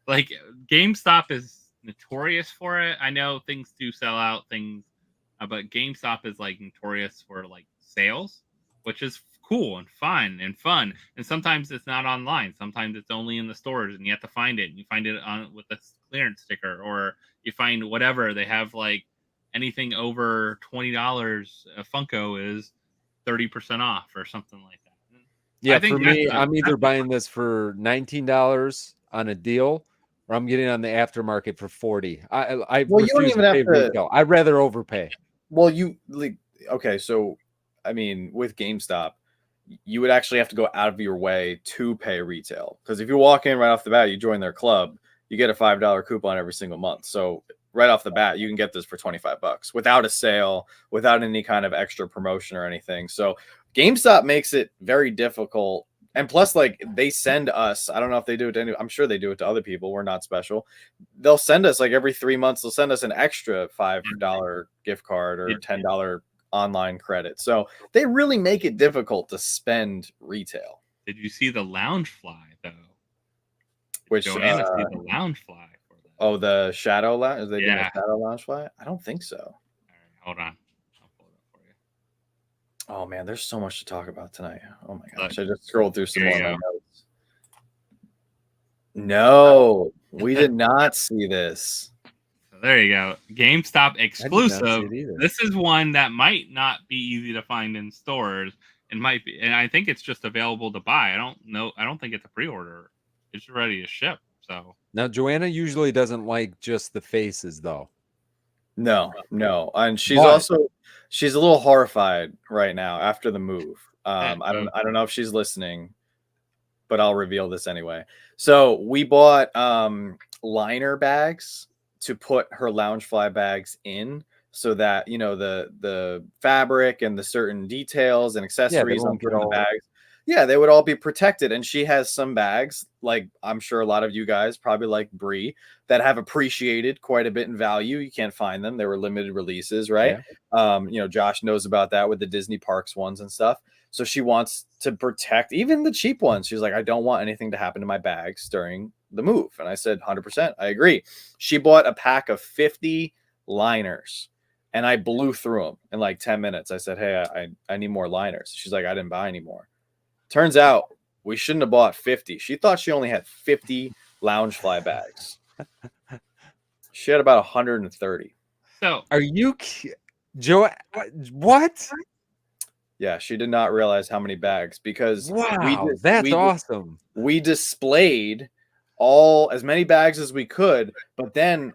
like GameStop is notorious for it. I know things do sell out things, but GameStop is like notorious for like sales, which is cool and fun. And sometimes it's not online. Sometimes it's only in the stores, and you have to find it. And you find it on with a clearance sticker, or you find whatever they have. Like anything over $20, Funko is 30% off or something like that. Yeah, for me, I'm either buying this for $19 on a deal, or I'm getting on the aftermarket for $40. I well, you don't even have to. Retail. I'd rather overpay. Well, okay, so I mean, with GameStop, you would actually have to go out of your way to pay retail, because if you walk in right off the bat, you join their club, you get a $5 coupon every single month. So right off the bat, you can get this for $25 without a sale, without any kind of extra promotion or anything. So GameStop makes it very difficult. And plus, like, they send us, I don't know if they do it to any, I'm sure they do it to other people. We're not special. They'll send us, like, every 3 months, they'll send us an extra $5 gift card or $10 online credit. So they really make it difficult to spend retail. Did you see the Loungefly though? Which Joanna see the Loungefly for that? Oh, the Shadow Lounge? Is they doing a Shadow Loungefly? I don't think so. All right, hold on. I'll pull it up for you. Oh man, there's so much to talk about tonight. Oh my gosh, I just scrolled through some more of my notes. No, we did not see this. So there you go. GameStop exclusive. This is one that might not be easy to find in stores. It might be, and I think it's just available to buy. I don't know. I don't think it's a pre-order. It's ready to ship. So now Joanna usually doesn't like just the faces, though. No, and she's a little horrified right now after the move. I don't know if she's listening, but I'll reveal this anyway. So we bought liner bags to put her Loungefly bags in, so that, you know, the fabric and the certain details and accessories on the bags, they would all be protected. And she has some bags, like I'm sure a lot of you guys probably like Brie, that have appreciated quite a bit in value. You can't find them. They were limited releases, right? Yeah. You know, Josh knows about that with the Disney parks ones and stuff. So she wants to protect even the cheap ones. She's like, I don't want anything to happen to my bags during the move. And I said, 100%, I agree. She bought a pack of 50 liners, and I blew through them in like 10 minutes. I said, hey, I need more liners. She's like, I didn't buy any more. Turns out we shouldn't have bought 50. She thought she only had 50 Loungefly bags. She had about 130. So are you, Joe? What? Yeah, she did not realize how many bags, because that's awesome. We displayed as many bags as we could, but then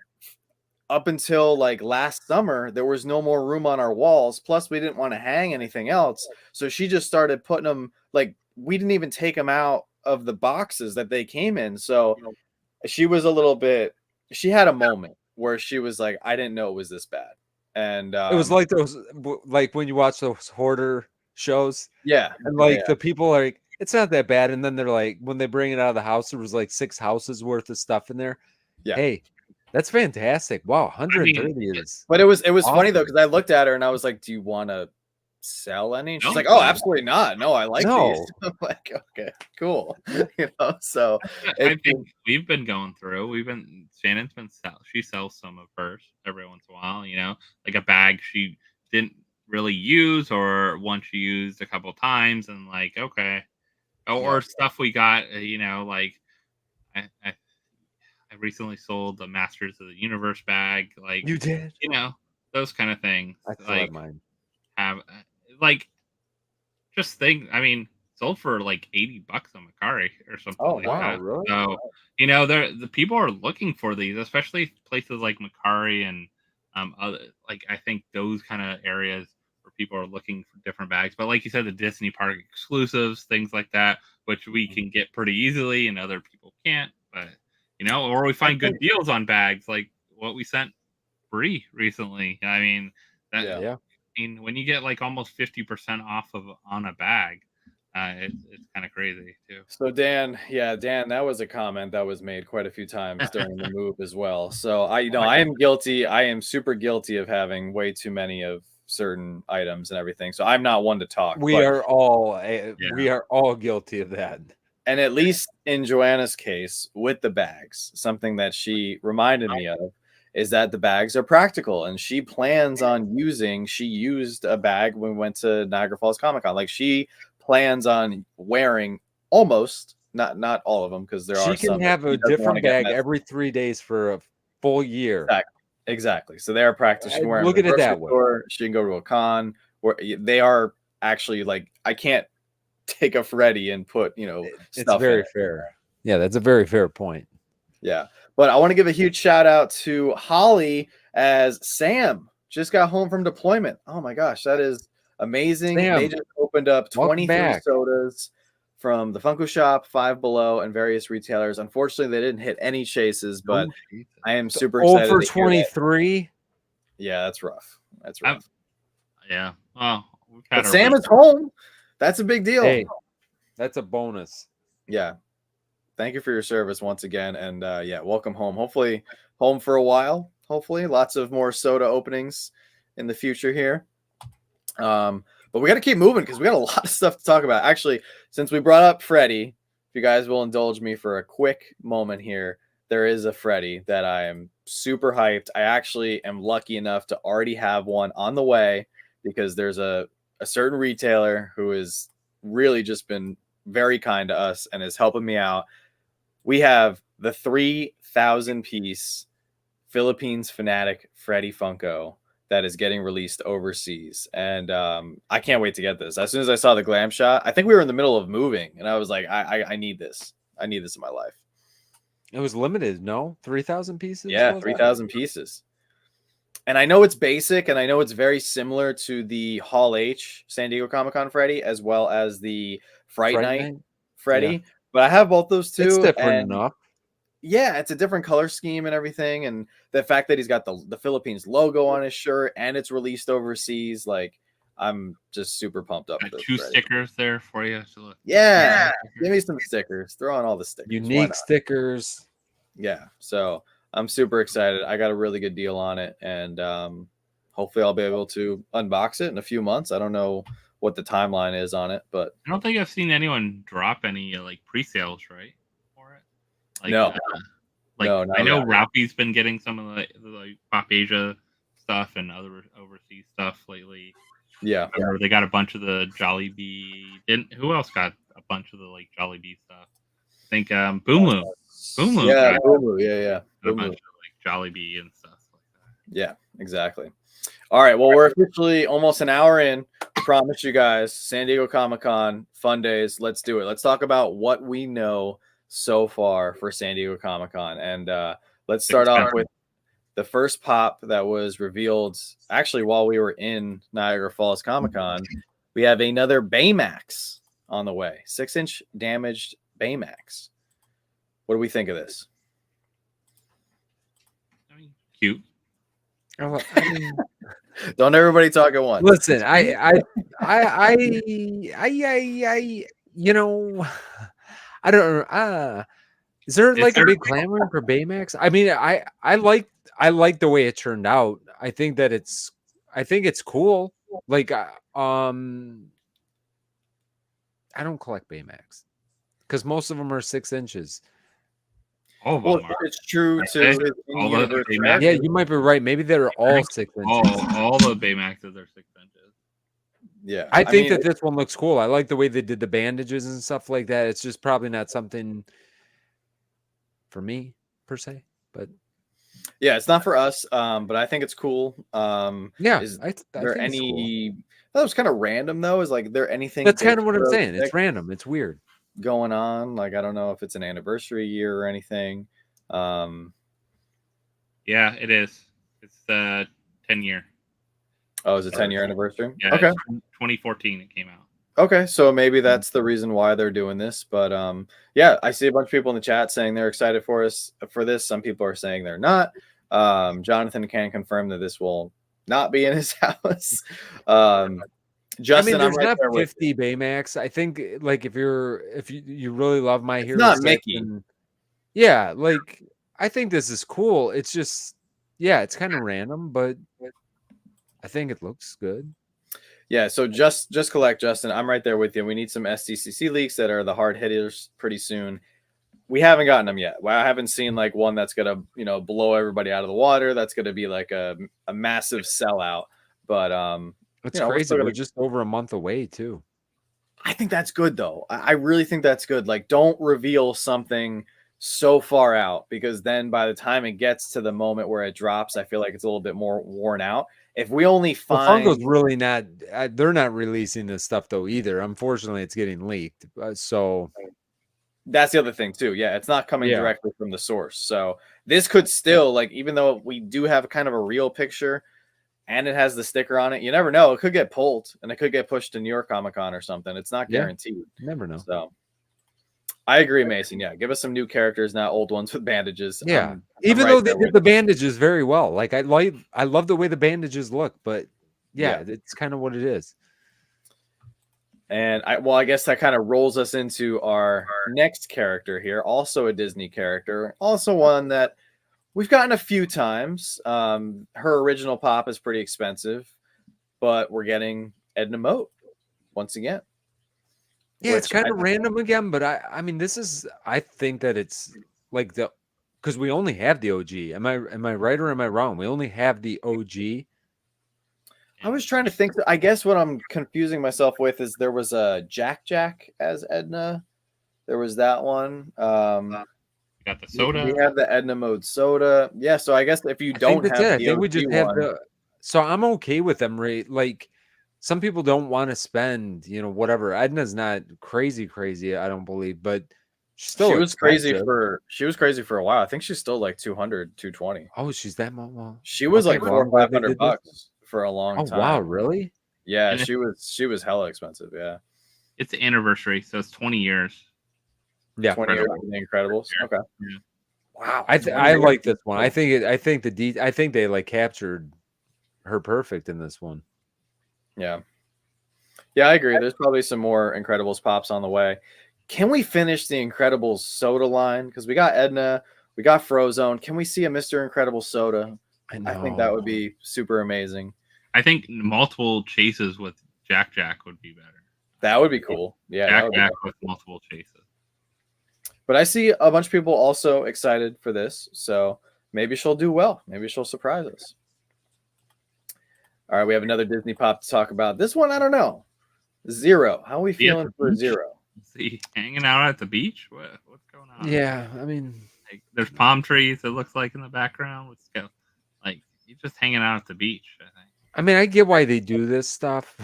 up until like last summer, there was no more room on our walls. Plus, we didn't want to hang anything else. So she just started putting them, like, we didn't even take them out of the boxes that they came in. So she was she had a moment where she was like, I didn't know it was this bad. And it was like like when you watch those hoarder shows. Yeah. And like the people are like, it's not that bad. And then they're like, when they bring it out of the house, there was like 6 houses worth of stuff in there. Yeah. Hey, that's fantastic. Wow, 130 is. But it was awesome. Funny though, because I looked at her and I was like, do you want to sell any? And she's like, oh, absolutely not. No, I like these. I'm like, okay, cool. You know, so I think we've been going through. Shannon's been she sells some of hers every once in a while, you know, like a bag she didn't really use, or one she used a couple times, and like, okay. Or stuff we got, you know, like I recently sold the Masters of the Universe bag. Like, you did, you know, those kind of things. I like mine. Have like just things. I mean, sold for like $80 on Macari or something. Oh, like wow, that. really? So, you know, the people are looking for these, especially places like Macari and like I think those kind of areas where people are looking for different bags. But like you said, the Disney park exclusives, things like that, which we can get pretty easily and other people can't. But you know, or we find good deals on bags, like what we sent Brie recently. I mean, I mean, when you get like almost 50% off on a bag, it's kind of crazy too. So Dan, that was a comment that was made quite a few times during the move as well. So I am guilty. I am super guilty of having way too many of certain items and everything. So I'm not one to talk. We are all guilty of that. And at least in Joanna's case with the bags, something that she reminded me of is that the bags are practical, and she plans on she used a bag when we went to Niagara Falls Comic Con. Like, she plans on wearing almost, not all of them, because there are some. She can have a different bag every 3 days for a full year. Exactly. So they are practical. She can wear them look at it that way. She can go to a con where they are actually, like, I can't take a Freddy and put, it's very fair. Yeah, that's a very fair point. Yeah. But I want to give a huge shout out to Holly, as Sam just got home from deployment. Oh my gosh, that is amazing. Sam, they just opened up 23 sodas from the Funko Shop, Five Below, and various retailers. Unfortunately, they didn't hit any chases, but I am super excited. Over 23. Yeah, that's rough. That's rough. Yeah. Well, but Sam is home. That's a big deal. Hey, that's a bonus. Yeah. Thank you for your service once again. And yeah, welcome home. Hopefully home for a while. Hopefully lots of more soda openings in the future here. But we got to keep moving because we got a lot of stuff to talk about. Actually, since we brought up Freddy, if you guys will indulge me for a quick moment here, there is a Freddy that I am super hyped. I actually am lucky enough to already have one on the way because there's a certain retailer who has really just been very kind to us and is helping me out. We have the 3,000 piece Philippines Fanatic Freddy Funko that is getting released overseas. And I can't wait to get this. As soon as I saw the glam shot, I think we were in the middle of moving and I was like, I need this. I need this in my life. It was limited, no? 3,000 pieces? Yeah, 3,000 pieces. And I know it's basic, and I know it's very similar to the Hall H San Diego Comic-Con Freddy, as well as the Fright Night Freddy. Yeah. But I have both those two. It's different enough. Yeah, it's a different color scheme and everything. And the fact that he's got the Philippines logo on his shirt and it's released overseas, like, I'm just super pumped up. Two stickers there for you to look. Yeah, give me some stickers. Throw on all the stickers. Unique stickers. Yeah, so I'm super excited. I got a really good deal on it, and hopefully I'll be able to unbox it in a few months. I don't know what the timeline is on it, but I don't think I've seen anyone drop any like pre-sales, right, for it. Like, no, no, I know Ralphie's been getting some of the like Pop Asia stuff and other overseas stuff lately. Yeah, remember they got a bunch of the Jollibee. Who else got a bunch of the like Jollibee stuff? I think Boomloo. Yeah, Boomloo. Yeah. A bunch of like Jollibee and stuff like that. Yeah, exactly. All right. Well, we're officially almost an hour in. I promise you guys, San Diego Comic-Con, fun days. Let's do it. Let's talk about what we know so far for San Diego Comic-Con. And let's start off with the first pop that was revealed actually while we were in Niagara Falls Comic-Con. We have another Baymax on the way. 6-inch damaged Baymax. What do we think of this? I mean, cute. Don't everybody talk at once. Listen, I you know, I don't know. Is there like a big clamor for Baymax? I mean, I like the way it turned out. I think it's cool. Like, I don't collect Baymax because most of them are 6 inches. Well, it's true too. Yeah, you might be right. Maybe they're all 6 inches. All the Baymaxes are 6 inches. Yeah, I mean, that this one looks cool. I like the way they did the bandages and stuff like that. It's just probably not something for me per se, but yeah, it's not for us. But I think it's cool. Yeah, is there any? Cool. That was kind of random though. Is like there anything? That's kind of what I'm saying. It's random. It's weird going on. Like, I don't know if it's an anniversary year or anything. Yeah, it is. It's 10-year. Oh, is it 10-year anniversary? Yeah, okay. 2014 it came out. Okay, so maybe that's the reason why they're doing this. But yeah, I see a bunch of people in the chat saying they're excited for this. Some people are saying they're not. Jonathan can confirm that this will not be in his house. Justin, I mean, there's not 50 Baymax. I think like if you really love My Hero, not Mickey. Yeah, like I think this is cool. It's just it's kind of random, but I think it looks good. Yeah, so just collect, Justin. I'm right there with you. We need some SDCC leaks that are the hard hitters pretty soon. We haven't gotten them yet. Well, I haven't seen like one that's gonna, blow everybody out of the water. That's gonna be like a massive sellout. But it's crazy. We're just over a month away too. I think that's good though. I really think that's good. Like, don't reveal something so far out, because then by the time it gets to the moment where it drops, I feel like it's a little bit more worn out. If we only find Funko's really not, they're not releasing this stuff though either. Unfortunately, it's getting leaked. So that's the other thing too. Yeah, it's not coming directly from the source. So this could still, like, even though we do have kind of a real picture and it has the sticker on it, you never know. It could get pulled and it could get pushed to New York Comic Con or something. It's not guaranteed. Never know. So I agree, Mason. Yeah, give us some new characters, not old ones with bandages. Yeah, even though they did the bandages very well. Like I love the way the bandages look, but yeah, it's kind of what it is. And I guess that kind of rolls us into our next character here, also a Disney character, also one that we've gotten a few times. Her original pop is pretty expensive, but we're getting Edna Mote once again. Yeah, it's kind of random again, but I mean, I think that it's like because we only have the OG. Am I right or am I wrong? We only have the OG. I was trying to think. I guess what I'm confusing myself with is there was a Jack as Edna. There was that one. Got the soda. We have the Edna Mode soda. Yeah, so I guess if you don't have I think we just have the. So I'm okay with them, right? Like some people don't want to spend, whatever. Edna's not crazy. I don't believe, but she was crazy for a while. I think she's still like 200, 220. Oh, she's that much. Well, she was like $400 or $500 for a long time. Oh wow, really? Yeah, she was hella expensive. Yeah, it's the anniversary, so it's 20 years. Yeah, 20 years of the Incredibles. Okay. Yeah. Wow, I like this one. I think they like captured her perfect in this one. Yeah, I agree. There's probably some more Incredibles pops on the way. Can we finish the Incredibles soda line? Because we got Edna, we got Frozone. Can we see a Mr. Incredible soda? I think that would be super amazing. I think multiple chases with Jack would be better. That would be cool. Yeah, Jack with multiple chases. But I see a bunch of people also excited for this, so maybe she'll do well. Maybe she'll surprise us. All right, we have another Disney pop to talk about. This one, I don't know. Zero. How are we feeling for Zero? Is he hanging out at the beach? What's going on? Yeah, I mean, like, there's palm trees. It looks like in the background. Like he's just hanging out at the beach. I think. I mean, I get why they do this stuff.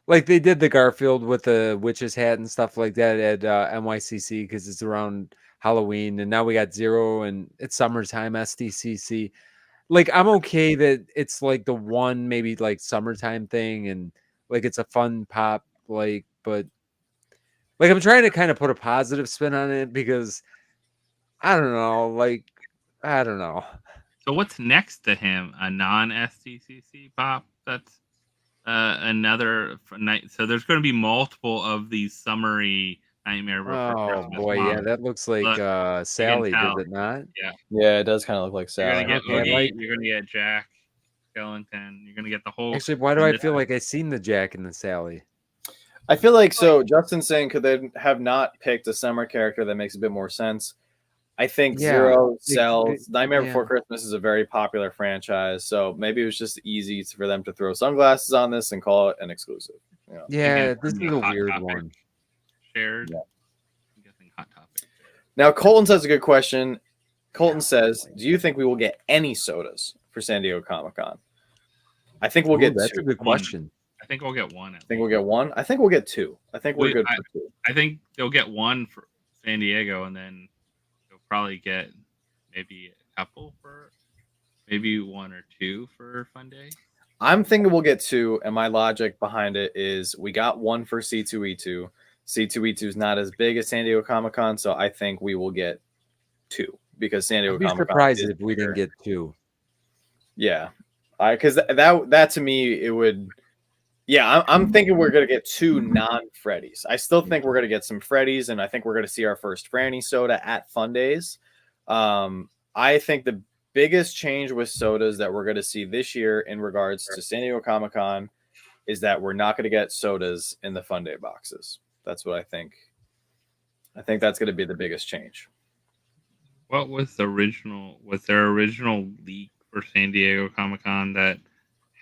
Like they did the Garfield with the witch's hat and stuff like that at NYCC because it's around Halloween, and now we got Zero and it's summertime SDCC. Like I'm okay that it's like the one maybe like summertime thing and like it's a fun pop, like, but like I'm trying to kind of put a positive spin on it because I don't know. So what's next to him? A non-SDCC pop? That's another night. So there's going to be multiple of these summery Nightmare Before Christmas. Oh boy, yeah, that looks like Sally, does it not? Yeah, it does kind of look like Sally. You're going to get Jack Skellington. You're going to get the whole. Actually, why do I feel like I seen the Jack and the Sally? I feel like so. Justin's saying could they have not picked a summer character that makes a bit more sense? I think Zero sells. Nightmare Before Christmas is a very popular franchise, so maybe it was just easy for them to throw sunglasses on this and call it an exclusive. Yeah, this is a weird one. Shared. Yeah. I'm guessing Hot Topic. Now, Colton says a good question. Colton says, "Do you think we will get any sodas for San Diego Comic-Con?" I think we'll get that's two. That's a good question. I think we'll get one. I think we'll get one. I think we'll get two. I think we're good for two. I think they'll get one for San Diego, and then they'll probably get maybe a couple for maybe one or two for Fun Day. I'm thinking we'll get two, and my logic behind it is we got one for C2E2. C2E2 is not as big as San Diego Comic-Con, so I think we will get two because San Diego Comic-Con. I'd be surprised if we didn't get two. Yeah, because that to me it would. Yeah, I'm thinking we're gonna get two non-Freddys. I still think we're gonna get some Freddys, and I think we're gonna see our first Franny soda at Fun Days. I think the biggest change with sodas that we're gonna see this year in regards to San Diego Comic-Con is that we're not going to get sodas in the Fun Day boxes. That's what I think. I think that's going to be the biggest change. What was the original? Was there original leak for San Diego Comic-Con that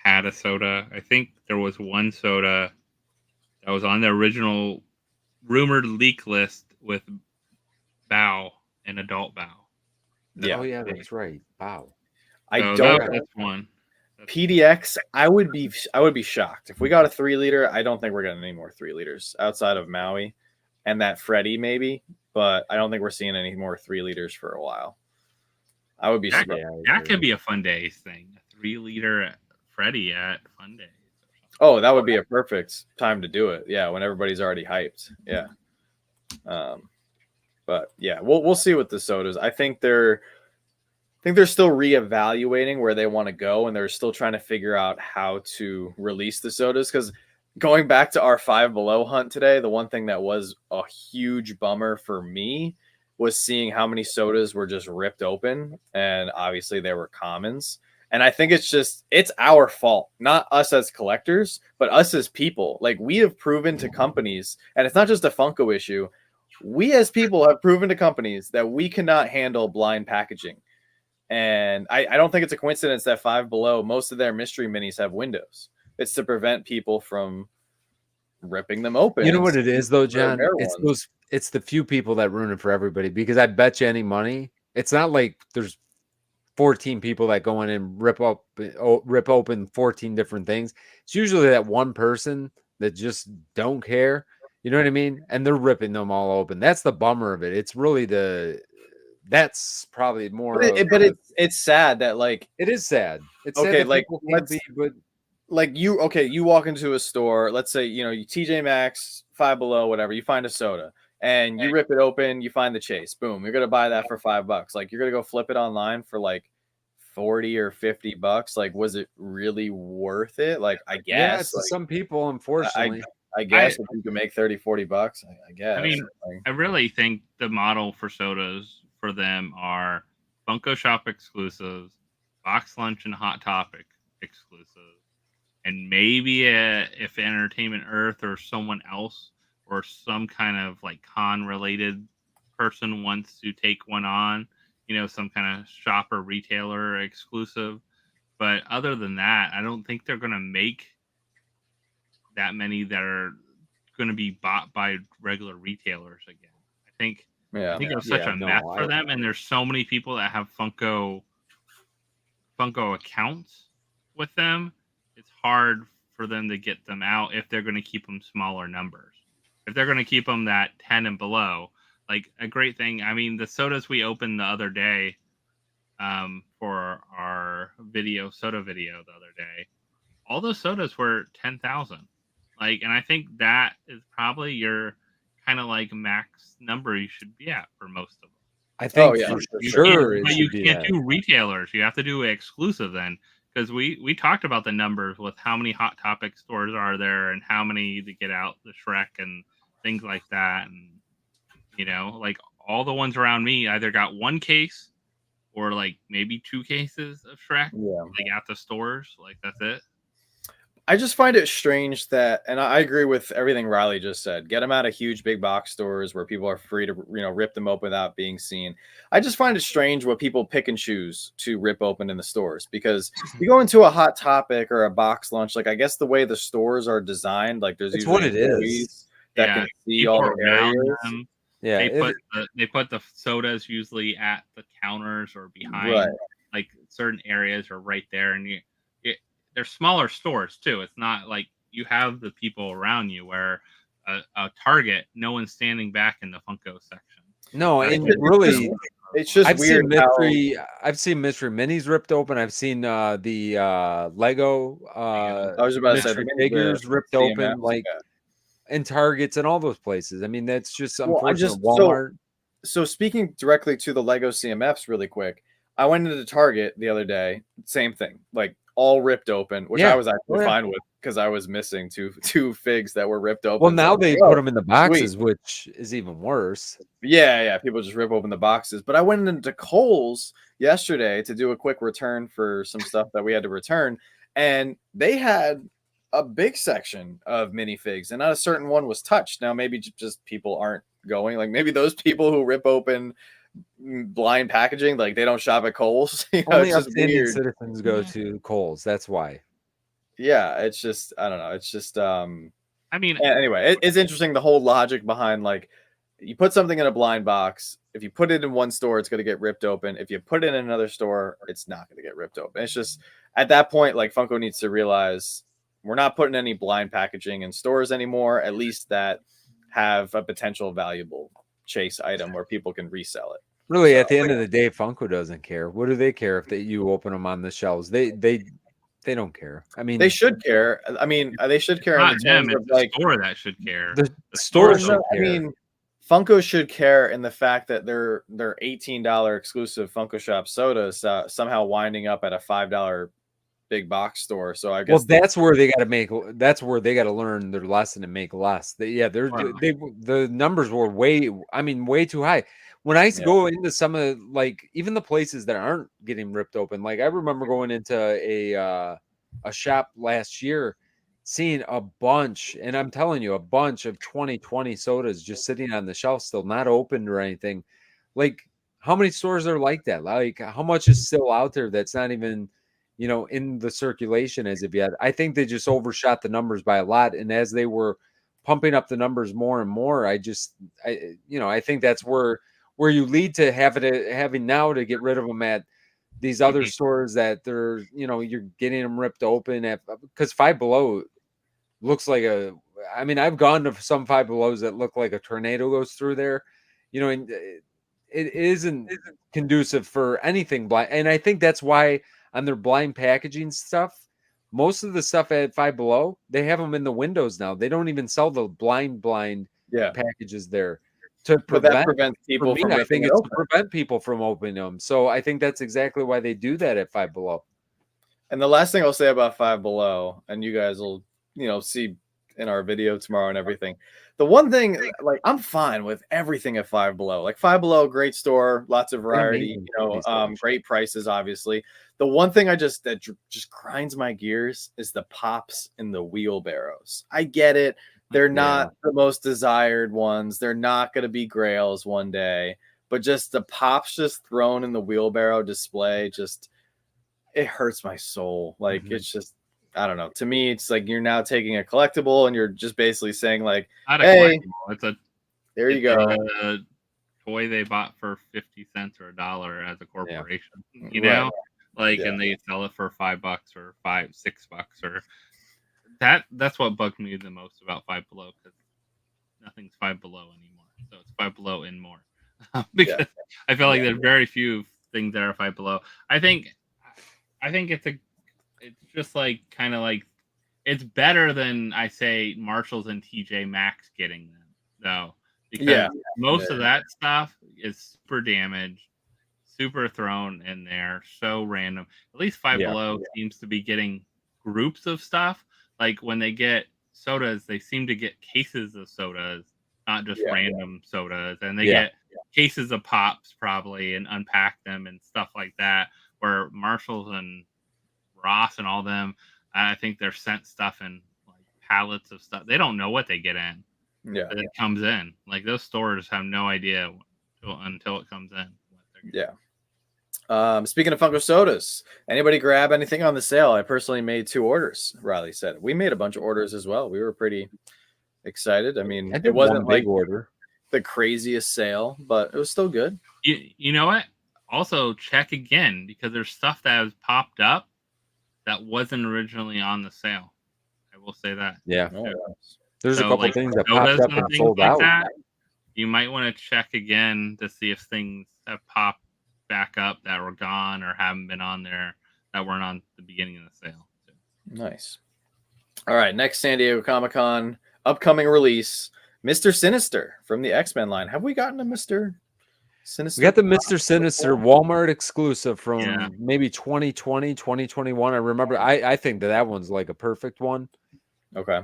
had a soda? I think there was one soda that was on the original rumored leak list with Bow and Adult Bow. Yeah. Oh yeah, that's right. Wow. That's one. PDX, I would be shocked if we got a 3-liter. I don't think we're getting any more 3-liters outside of Maui and that Freddy maybe, but I don't think we're seeing any more 3-liters for a while. I would be surprised. That could be a Fun Days thing. A 3-liter Freddy at Fun Days. Oh, that would be a perfect time to do it. Yeah, when everybody's already hyped. Yeah. But yeah, we'll see with the sodas. I think they're still reevaluating where they want to go, and they're still trying to figure out how to release the sodas. Because going back to our Five Below hunt today, the one thing that was a huge bummer for me was seeing how many sodas were just ripped open, and obviously they were commons. And I think it's our fault, not us as collectors, but us as people. Like, we have proven to companies, and it's not just a Funko issue. We as people have proven to companies that we cannot handle blind packaging. And I don't think it's a coincidence that Five Below, most of their mystery minis have windows. It's to prevent people from ripping them open. You know what it is, though, John? It's the few people that ruin it for everybody. Because I bet you any money, it's not like there's 14 people that go in and rip open 14 different things. It's usually that one person that just don't care. You know what I mean? And they're ripping them all open. That's the bummer of it. It's really that's probably more. But it's sad that, like, it is sad. It's okay. Sad like, you walk into a store. Let's say, you TJ Maxx, Five Below, whatever. You find a soda and you rip it open. You find the Chase. Boom. You're gonna buy that for $5. Like, you're gonna go flip it online for like $40 or $50. Like, was it really worth it? Like, I guess. Yeah, some people, unfortunately. I guess if you can make $30-$40, I guess. I mean, I really think the model for sodas for them are Funko Shop exclusives, Box Lunch and Hot Topic exclusives, and maybe if Entertainment Earth or someone else or some kind of like con related person wants to take one on, some kind of shop or retailer exclusive. But other than that, I don't think they're going to make that many that are going to be bought by regular retailers again. I think it's such a mess for them, and there's so many people that have Funko accounts with them. It's hard for them to get them out if they're going to keep them smaller numbers. If they're going to keep them that 10 and below, like a great thing. I mean, the sodas we opened the other day for our soda video the other day, all those sodas were 10,000. Like, and I think that is probably your kind of like max number you should be at for most of them. I think sure. But you can't do retailers. You have to do exclusive then, because we talked about the numbers with how many Hot Topic stores are there and how many to get out the Shrek and things like that. And like all the ones around me either got one case or like maybe 2 cases of Shrek. Yeah. Like at the stores, like that's it. I just find it strange that, and I agree with everything Riley just said, get them out of huge big box stores where people are free to, rip them open without being seen. I just find it strange what people pick and choose to rip open in the stores, because you go into a Hot Topic or a Box Lunch, like, I guess the way the stores are designed, like there's usually what it is that can see all the areas. Them. Yeah, they put the sodas usually at the counters or behind, like certain areas are right there, and they're smaller stores too. It's not like you have the people around you where a Target, no one's standing back in the Funko section. No, and really, it's just weird. I've seen mystery minis ripped open. I've seen the Lego I was about to say the figures ripped open, like in Targets and all those places. I mean, that's just unfortunate. Walmart. So speaking directly to the Lego CMFs really quick, I went into Target the other day, same thing, like all ripped open, which I was actually fine with because I was missing two figs that were ripped open. Well, now they put them in the boxes, which is even worse. Yeah. People just rip open the boxes. But I went into Kohl's yesterday to do a quick return for some stuff that we had to return, and they had a big section of minifigs, and not a certain one was touched. Now, maybe just people aren't going. Like maybe those people who rip open blind packaging, like they don't shop at Kohl's. Only it's just upstanding weird. citizens go to Kohl's. That's why. Yeah, it's just I don't know. It's just I mean, anyway, it's interesting the whole logic behind like you put something in a blind box. If you put it in one store, it's going to get ripped open. If you put it in another store, it's not going to get ripped open. It's just at that point, like Funko needs to realize we're not putting any blind packaging in stores anymore, at least that have a potential valuable chase item where people can resell it. Really, so, at the end of the day, Funko doesn't care. What do they care if you open them on the shelves? They don't care. I mean, they should care. I mean, they should care. Not them. It's the store that should care. The store should care. I mean, Funko should care in the fact that their $18 exclusive Funko Shop sodas somehow winding up at a $5 big box store. So I guess that's where they got to make. That's where they got to learn their lesson and make less. The numbers were way too high. When I go into some of like even the places that aren't getting ripped open, like I remember going into a shop last year, seeing a bunch, and I'm telling you, a bunch of 2020 sodas just sitting on the shelf, still not opened or anything. Like, how many stores are like that? Like, how much is still out there that's not even, in the circulation as of yet? I think they just overshot the numbers by a lot, and as they were pumping up the numbers more and more, I think that's where you lead to having now to get rid of them at these other stores that they're, you're getting them ripped open at, because Five Below looks like I've gone to some Five Belows that look like a tornado goes through there, and it isn't conducive for anything blind. And I think that's why on their blind packaging stuff, most of the stuff at Five Below, they have them in the windows now. They don't even sell the blind packages there. But that prevents people from ripping it open. To prevent people from opening them. So I think that's exactly why they do that at Five Below. And the last thing I'll say about Five Below, and you guys will, see in our video tomorrow and everything. The one thing, like, I'm fine with everything at Five Below. Like Five Below, great store, lots of variety, great prices, obviously. The one thing that just grinds my gears is the pops in the wheelbarrows. I get it. They're not the most desired ones. They're not going to be grails one day, but just the pops just thrown in the wheelbarrow display, it hurts my soul. Like, it's just, I don't know. To me, it's like you're now taking a collectible and you're just basically saying like, hey, there you go. A toy they bought for 50 cents or $1 as a corporation, and they sell it for $5 or $6 or that's what bugged me the most about Five Below, because nothing's Five Below anymore. So it's Five Below and more. Because I feel like there's very few things that are Five Below. I think it's just like kind of like it's better than I say Marshalls and TJ Maxx getting them though, because most of that stuff is super damaged, super thrown in there, so random. At least Five Below seems to be getting groups of stuff. Like when they get sodas, they seem to get cases of sodas, not just random sodas. And they get cases of pops probably and unpack them and stuff like that. Where Marshalls and Ross and all them, I think they're sent stuff in like pallets of stuff. They don't know what they get in. Yeah. It comes in. Like those stores have no idea until it comes in. Speaking of Funko sodas, anybody grab anything on the sale? I personally made 2 orders. Riley said we made a bunch of orders as well. We were pretty excited. I mean, it wasn't like the craziest sale, but it was still good. You know what? Also check again, because there's stuff that has popped up that wasn't originally on the sale. I will say that. Yeah. There's a couple things that popped up and sold out. You might want to check again to see if things have popped back up that were gone or haven't been on there that weren't on the beginning of the sale. Nice. All right, next San Diego Comic-Con upcoming release, Mr. Sinister from the X-Men line. Have we gotten a Mr. Sinister? We got the Mr. Sinister Walmart exclusive from maybe 2020, 2021. I remember. I think that one's like a perfect one. Okay.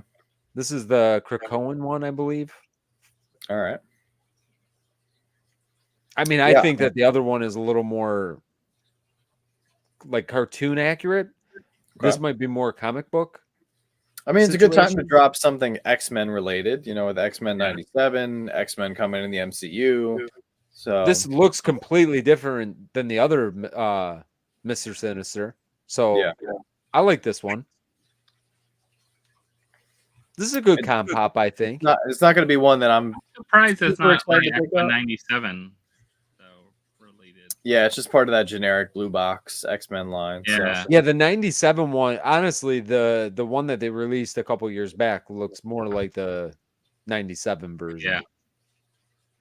This is the Krakoan one, I believe. All right. I mean, I think that the other one is a little more like cartoon accurate. Okay. This might be more comic book. I mean, it's a good time to drop something X-Men related, with X-Men 97, X-Men coming in the MCU. So this looks completely different than the other Mr. Sinister. So I like this one. This is a good comp pop, I think. It's not going to be one that I'm surprised it's not like X-Men 97. Yeah, it's just part of that generic blue box X-Men line. Yeah, yeah. The 97 one, honestly, the one that they released a couple years back looks more like the 97 version.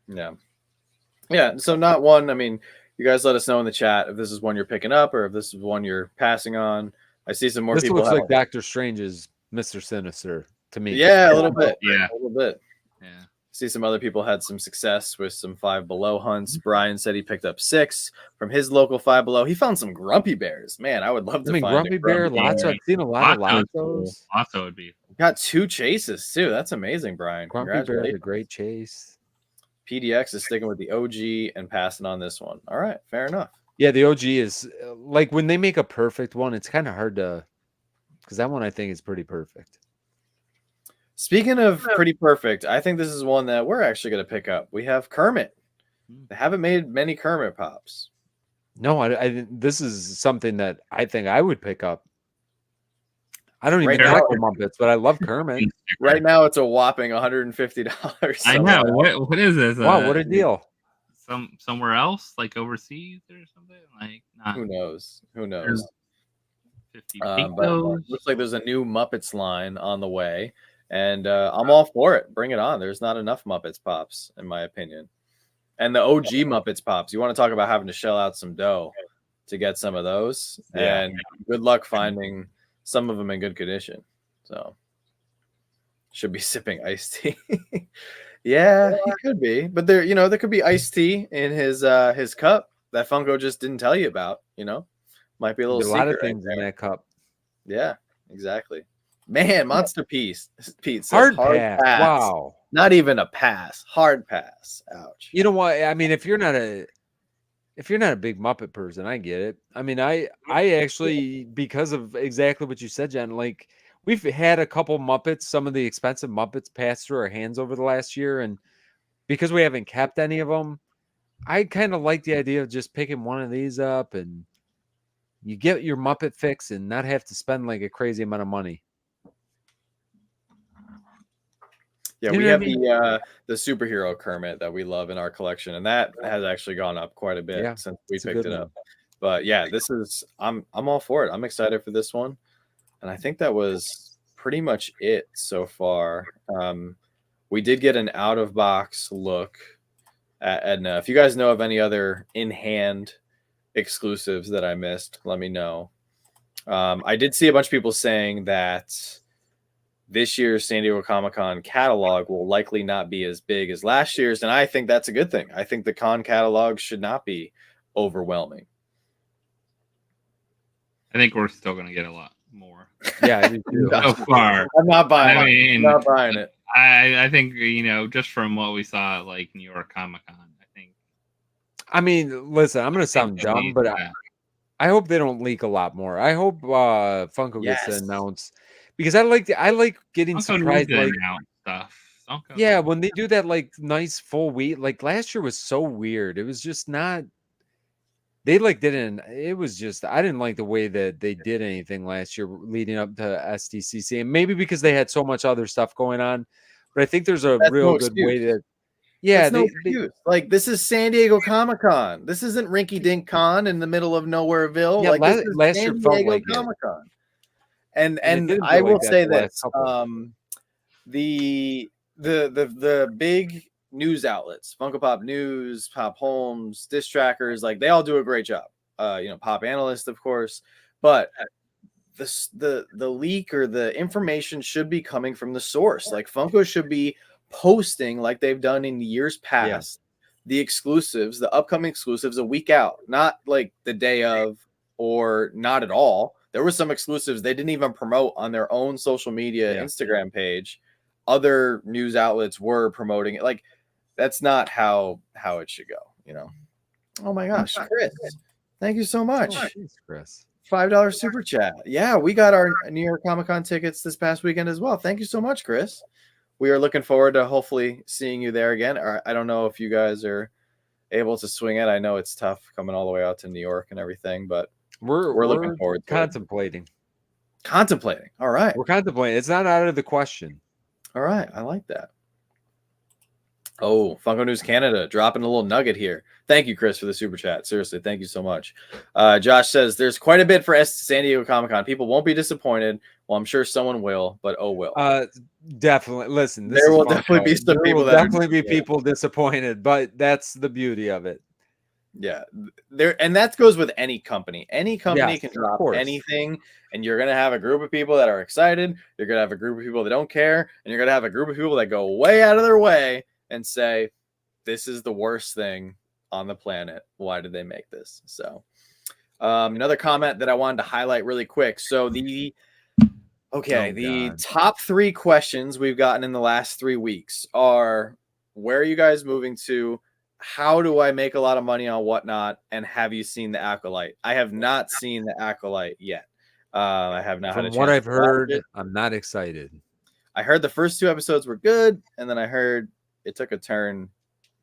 Yeah. So not one. I mean, you guys let us know in the chat if this is one you're picking up or if this is one you're passing on. I see some more people. This looks like Doctor Strange's Mr. Sinister to me. Yeah, a little bit. Yeah, a little bit. Yeah. See some other people had some success with some Five Below hunts. Brian said he picked up 6 from his local Five Below. He found some grumpy bears. Man, I would love to find grumpy bear. Lots. I've seen a lot of Latzos. Lasso would be. Got 2 chases too. That's amazing, Brian. Grumpy bear is a great chase. PDX is sticking with the OG and passing on this one. All right, fair enough. Yeah, the OG is like when they make a perfect one, it's kind of hard to, because that one I think is pretty perfect. Speaking of pretty perfect, I think this is one that we're actually going to pick up. We have Kermit. They haven't made many Kermit pops. No, I this is something that I think I would pick up. I don't even like the Muppets, but I love Kermit. Right now, it's a whopping $150. I know. What is this? Wow, what a deal! Somewhere else, like overseas or something? Like not. Who knows? 50 but looks like there's a new Muppets line on the way. And I'm all for it. Bring it on. There's not enough Muppets pops, in my opinion. And the OG Muppets pops. You want to talk about having to shell out some dough to get some of those. Yeah. And good luck finding some of them in good condition. So should be sipping iced tea. Yeah, he could be. But there could be iced tea in his cup that Funko just didn't tell you about. Might be a little. There's a lot of things in that cup. Yeah, exactly. Man, Monster Pete says hard pass. Wow. Not even a pass. Hard pass. Ouch. You know what? I mean, if you're not a big Muppet person, I get it. I mean, I actually, because of exactly what you said, Jen, like we've had a couple Muppets, some of the expensive Muppets pass through our hands over the last year. And because we haven't kept any of them, I kind of like the idea of just picking one of these up and you get your Muppet fix and not have to spend like a crazy amount of money. Yeah, we have the superhero Kermit that we love in our collection, and that has actually gone up quite a bit since we picked it up. But yeah, I'm all for it. I'm excited for this one, and I think that was pretty much it so far. We did get an out of box look at Edna. If you guys know of any other in hand exclusives that I missed, let me know. I did see a bunch of people saying that this year's San Diego Comic-Con catalog will likely not be as big as last year's, and I think that's a good thing. I think the con catalog should not be overwhelming. I think we're still going to get a lot more. Yeah, so far. I'm not buying it. I'm not buying it. I think, just from what we saw at like New York Comic-Con, I think. I mean, listen, I'm going to sound dumb, but I hope they don't leak a lot more. I hope Funko gets to announce. Because I like getting surprised like stuff. Yeah, when they do that like nice full week, like last year was so weird. It was just not. They didn't. It was just I didn't like the way that they did anything last year leading up to SDCC, and maybe because they had so much other stuff going on. But I think there's a real good way to. Yeah, like this is San Diego Comic-Con. This isn't Rinky Dink Con in the middle of Nowhereville. Yeah, like last year felt like Comic-Con. And I will say this: the big news outlets, Funko Pop News, Pop Holmes, Disc Trackers, like they all do a great job. Pop Analyst, of course, but the leak or the information should be coming from the source. Like Funko should be posting like they've done in years past, the exclusives, the upcoming exclusives a week out, not like the day of or not at all. There were some exclusives they didn't even promote on their own social media, Instagram page. Other news outlets were promoting it. Like that's not how it should go, Oh my gosh, Chris. Thank you so much. Thanks, Chris. $5 super chat. Yeah, we got our New York Comic Con tickets this past weekend as well. Thank you so much, Chris. We are looking forward to hopefully seeing you there again. I don't know if you guys are able to swing it. I know it's tough coming all the way out to New York and everything, but we're looking forward to contemplating. Contemplating. All right. We're contemplating. It's not out of the question. All right. I like that. Oh, Funko News Canada dropping a little nugget here. Thank you, Chris, for the super chat. Seriously, thank you so much. Josh says there's quite a bit for San Diego Comic Con. People won't be disappointed. Well, I'm sure someone will, but oh well. Definitely. Listen, there will definitely be some people. There will definitely be people disappointed, but that's the beauty of it. Yeah, and that goes with any company. Any company can drop anything, and you're gonna have a group of people that are excited. You're gonna have a group of people that don't care, and you're gonna have a group of people that go way out of their way and say, this is the worst thing on the planet. Why did they make this? So another comment that I wanted to highlight really quick. So the top 3 questions we've gotten in the last 3 weeks are, where are you guys moving to? How do I make a lot of money on Whatnot? And have you seen the Acolyte? I have not seen the Acolyte yet. I have not had a chance. From what I've heard, I'm not excited. I heard the first 2 episodes were good, and then I heard it took a turn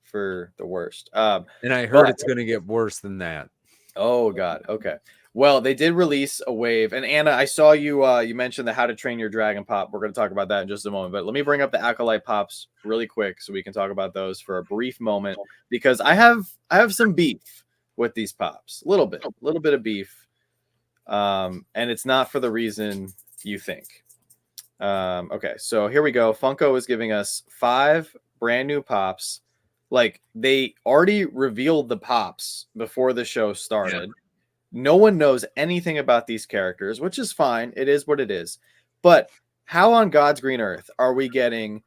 for the worst. And I heard it's going to get worse than that. Oh, God. Okay. Well, they did release a wave. And Anna, I saw you you mentioned the How to Train Your Dragon pop. We're going to talk about that in just a moment. But let me bring up the Acolyte pops really quick so we can talk about those for a brief moment, because I have some beef with these pops. A little bit of beef. And it's not for the reason you think. Okay, so here we go. Funko is giving us 5 brand new pops. Like, they already revealed the pops before the show started. Yeah. No one knows anything about these characters, which is fine. It is what it is. But how on God's green earth are we getting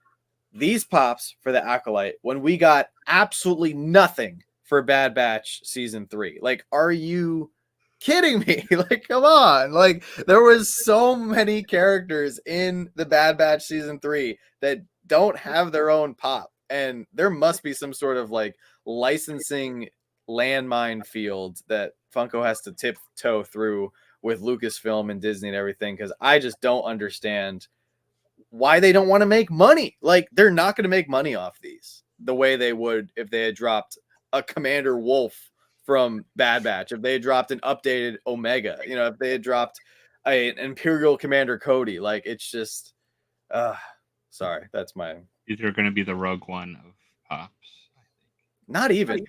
these pops for the Acolyte when we got absolutely nothing for Bad Batch Season 3? Like, are you kidding me? Like, come on. Like, there was so many characters in the Bad Batch Season 3 that don't have their own pop. And there must be some sort of like licensing landmine field that Funko has to tiptoe through with Lucasfilm and Disney and everything, because I just don't understand why they don't want to make money. Like, they're not going to make money off these the way they would if they had dropped a Commander Wolf from Bad Batch, if they had dropped an updated Omega, if they had dropped an Imperial Commander Cody. Like, it's just sorry, that's my... These are going to be the Rogue One of pops. Not even.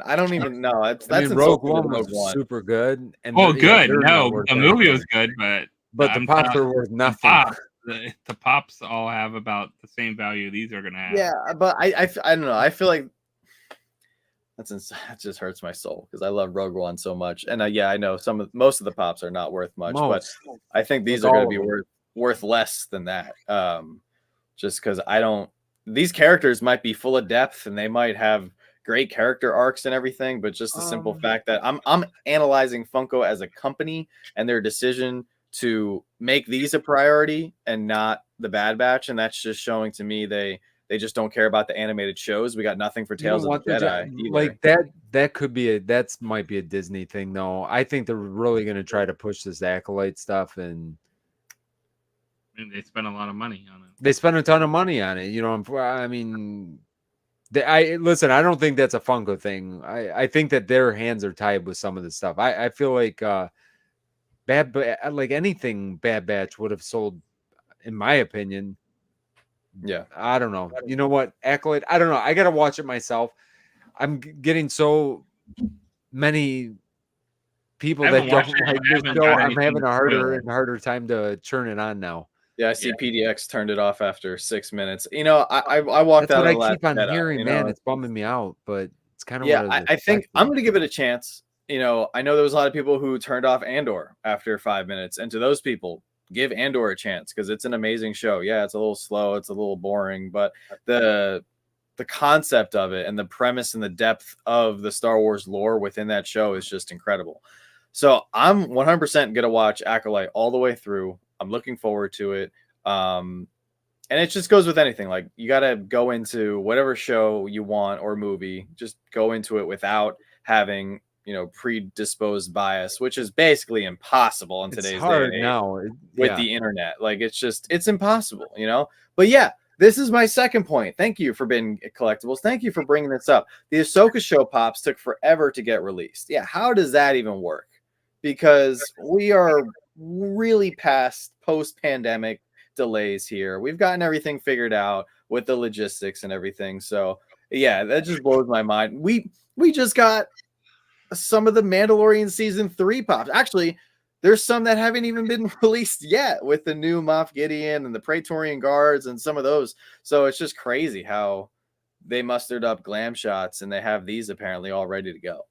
I don't even know. That's Rogue One was super good. And good. No, the movie was good, but the pops are worth nothing. The pops all have about the same value these are going to have. Yeah, but I don't know. I feel like that just hurts my soul, because I love Rogue One so much. And I know most of the pops are not worth much, but I think these are going to be worth less than that. Just because these characters might be full of depth and they might have great character arcs and everything, but just the simple fact that I'm analyzing Funko as a company and their decision to make these a priority and not the Bad Batch, and that's just showing to me they just don't care about the animated shows. We got nothing for Tales of the Jedi either. Like that could be might be a Disney thing though. I think they're really going to try to push this Acolyte stuff, and they spend a lot of money on it. They spend a ton of money on it. I mean, listen, I don't think that's a Funko thing. I think that their hands are tied with some of the stuff. I feel like anything Bad Batch would have sold, in my opinion. Yeah. I don't know. You know what? Acolyte, I don't know. I got to watch it myself. I'm getting so many people that don't like this show. I'm having a harder time to turn it on now. Yeah, I see PDX turned it off after 6 minutes. I walked out. That's what I keep on hearing, man. It's bumming me out, but it's kind of I think I'm going to give it a chance. I know there was a lot of people who turned off Andor after 5 minutes, and to those people, give Andor a chance, because it's an amazing show. Yeah, it's a little slow, it's a little boring, but the concept of it and the premise and the depth of the Star Wars lore within that show is just incredible. So I'm 100% going to watch Acolyte all the way through. I'm looking forward to it. And it just goes with anything. Like, you got to go into whatever show you want or movie, just go into it without having, predisposed bias, which is basically impossible in today's day and age now with the internet. Like it's impossible, But yeah, this is my second point. Thank you for being collectibles. Thank you for bringing this up. The Ahsoka show pops took forever to get released. Yeah, how does that even work? Because we are really past post-pandemic delays here. We've gotten everything figured out with the logistics and everything. So yeah, that just blows my mind. We just got some of the Mandalorian season 3 pops. Actually, there's some that haven't even been released yet with the new Moff Gideon and the Praetorian Guards and some of those. So it's just crazy how they mustered up glam shots and they have these apparently all ready to go.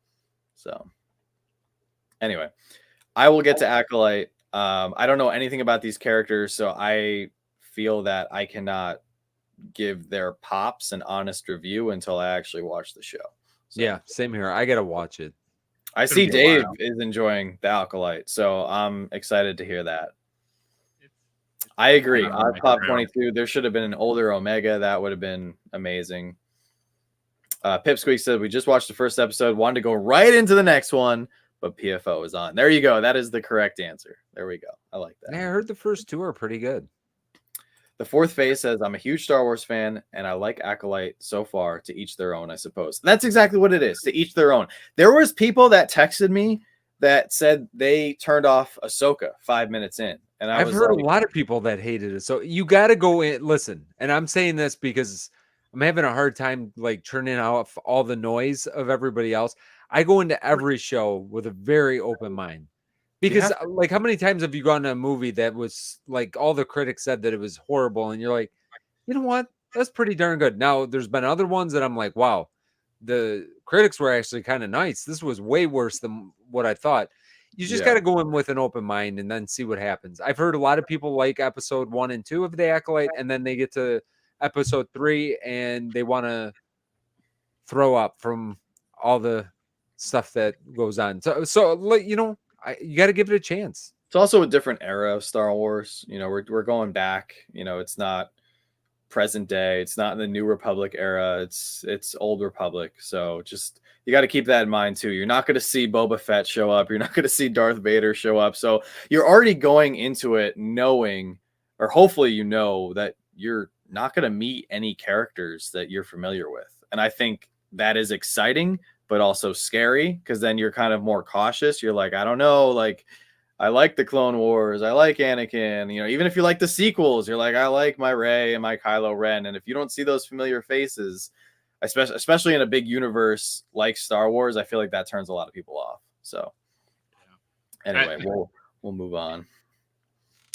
So anyway, I will get to Acolyte. I don't know anything about these characters, so I feel that I cannot give their pops an honest review until I actually watch the show. So, yeah, same here. I gotta watch it. I see Dave is enjoying the Acolyte, so I'm excited to hear that. I agree. Pop 22. There should have been an older Omega. That would have been amazing. Pipsqueak said we just watched the first episode, wanted to go right into the next one, but PFO is on. There you go. That is the correct answer. There we go. I like that. Yeah, I heard the first two are pretty good. The fourth phase says, I'm a huge Star Wars fan, and I like Acolyte so far. To each their own, I suppose. That's exactly what it is. To each their own. There was people that texted me that said they turned off Ahsoka 5 minutes in. And I've heard a lot of people that hated it. So you got to go in. Listen, and I'm saying this because I'm having a hard time like turning out all the noise of everybody else. I go into every show with a very open mind. Because like how many times have you gone to a movie that was like all the critics said that it was horrible and you're like, you know what? That's pretty darn good. Now there's been other ones that I'm like, wow, the critics were actually kind of nice. This was way worse than what I thought. You just got to go in with an open mind and then see what happens. I've heard a lot of people like episode 1 and 2 of the Acolyte, and then they get to episode 3 and they want to throw up from all the stuff that goes on. So you know, you got to give it a chance. It's also a different era of Star Wars. You know, we're going back. You know, it's not present day. It's not in the New Republic era. It's Old Republic. So just you got to keep that in mind too. You're not going to see Boba Fett show up. You're not going to see Darth Vader show up. So you're already going into it knowing, or hopefully you know, that you're not going to meet any characters that you're familiar with. And I think that is exciting, but also scary, because then you're kind of more cautious. You're like, I don't know, like I like the Clone Wars, I like Anakin, you know, even if you like the sequels, you're like, I like my Rey and my Kylo Ren. And if you don't see those familiar faces, especially in a big universe like Star Wars, I feel like that turns a lot of people off. So anyway, we'll move on.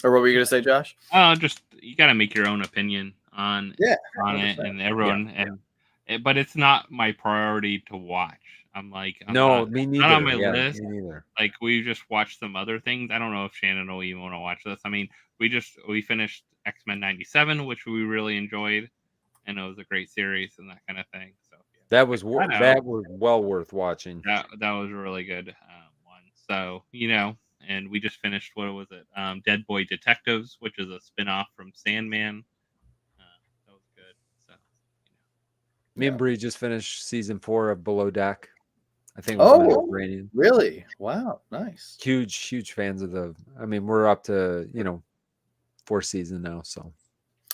Or what were you gonna say, Josh? Just you gotta make your own opinion on it, and everyone but it's not my priority to watch. I'm like, me neither. Not on my list. Me neither. Like we just watched some other things. I don't know if Shannon will even want to watch this. I mean, we finished X-Men 97, which we really enjoyed, and it was a great series and that kind of thing. So that was well worth watching. That was a really good one. So you know, and we just finished, what was it? Dead Boy Detectives, which is a spinoff from Sandman. That was good. So me and Bree just finished season 4 of Below Deck. I think. Really? Wow, nice. Huge fans of the. I mean, we're up to 4th season now. So,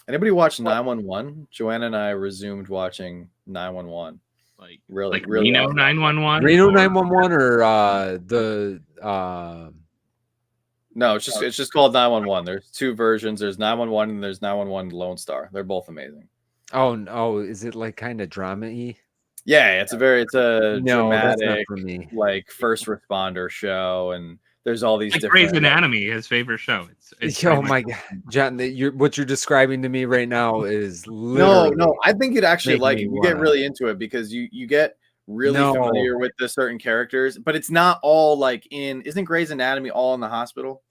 anybody watch 911? Joanna and I resumed watching 911. Like really Reno 911. Reno 911 or the. No, it's just called 911. There's 2 versions. There's 911 and there's 911 Lone Star. They're both amazing. Oh no! Is it like kind of drama-y? Yeah, it's a dramatic, for me. Like first responder show, and there's all these different. Grey's Anatomy, his favorite show. It's oh my god, John! What you're describing to me right now is literally no. I think you'd actually like it. You get really into it because you get really familiar with the certain characters, but it's not all like in. Isn't Grey's Anatomy all in the hospital?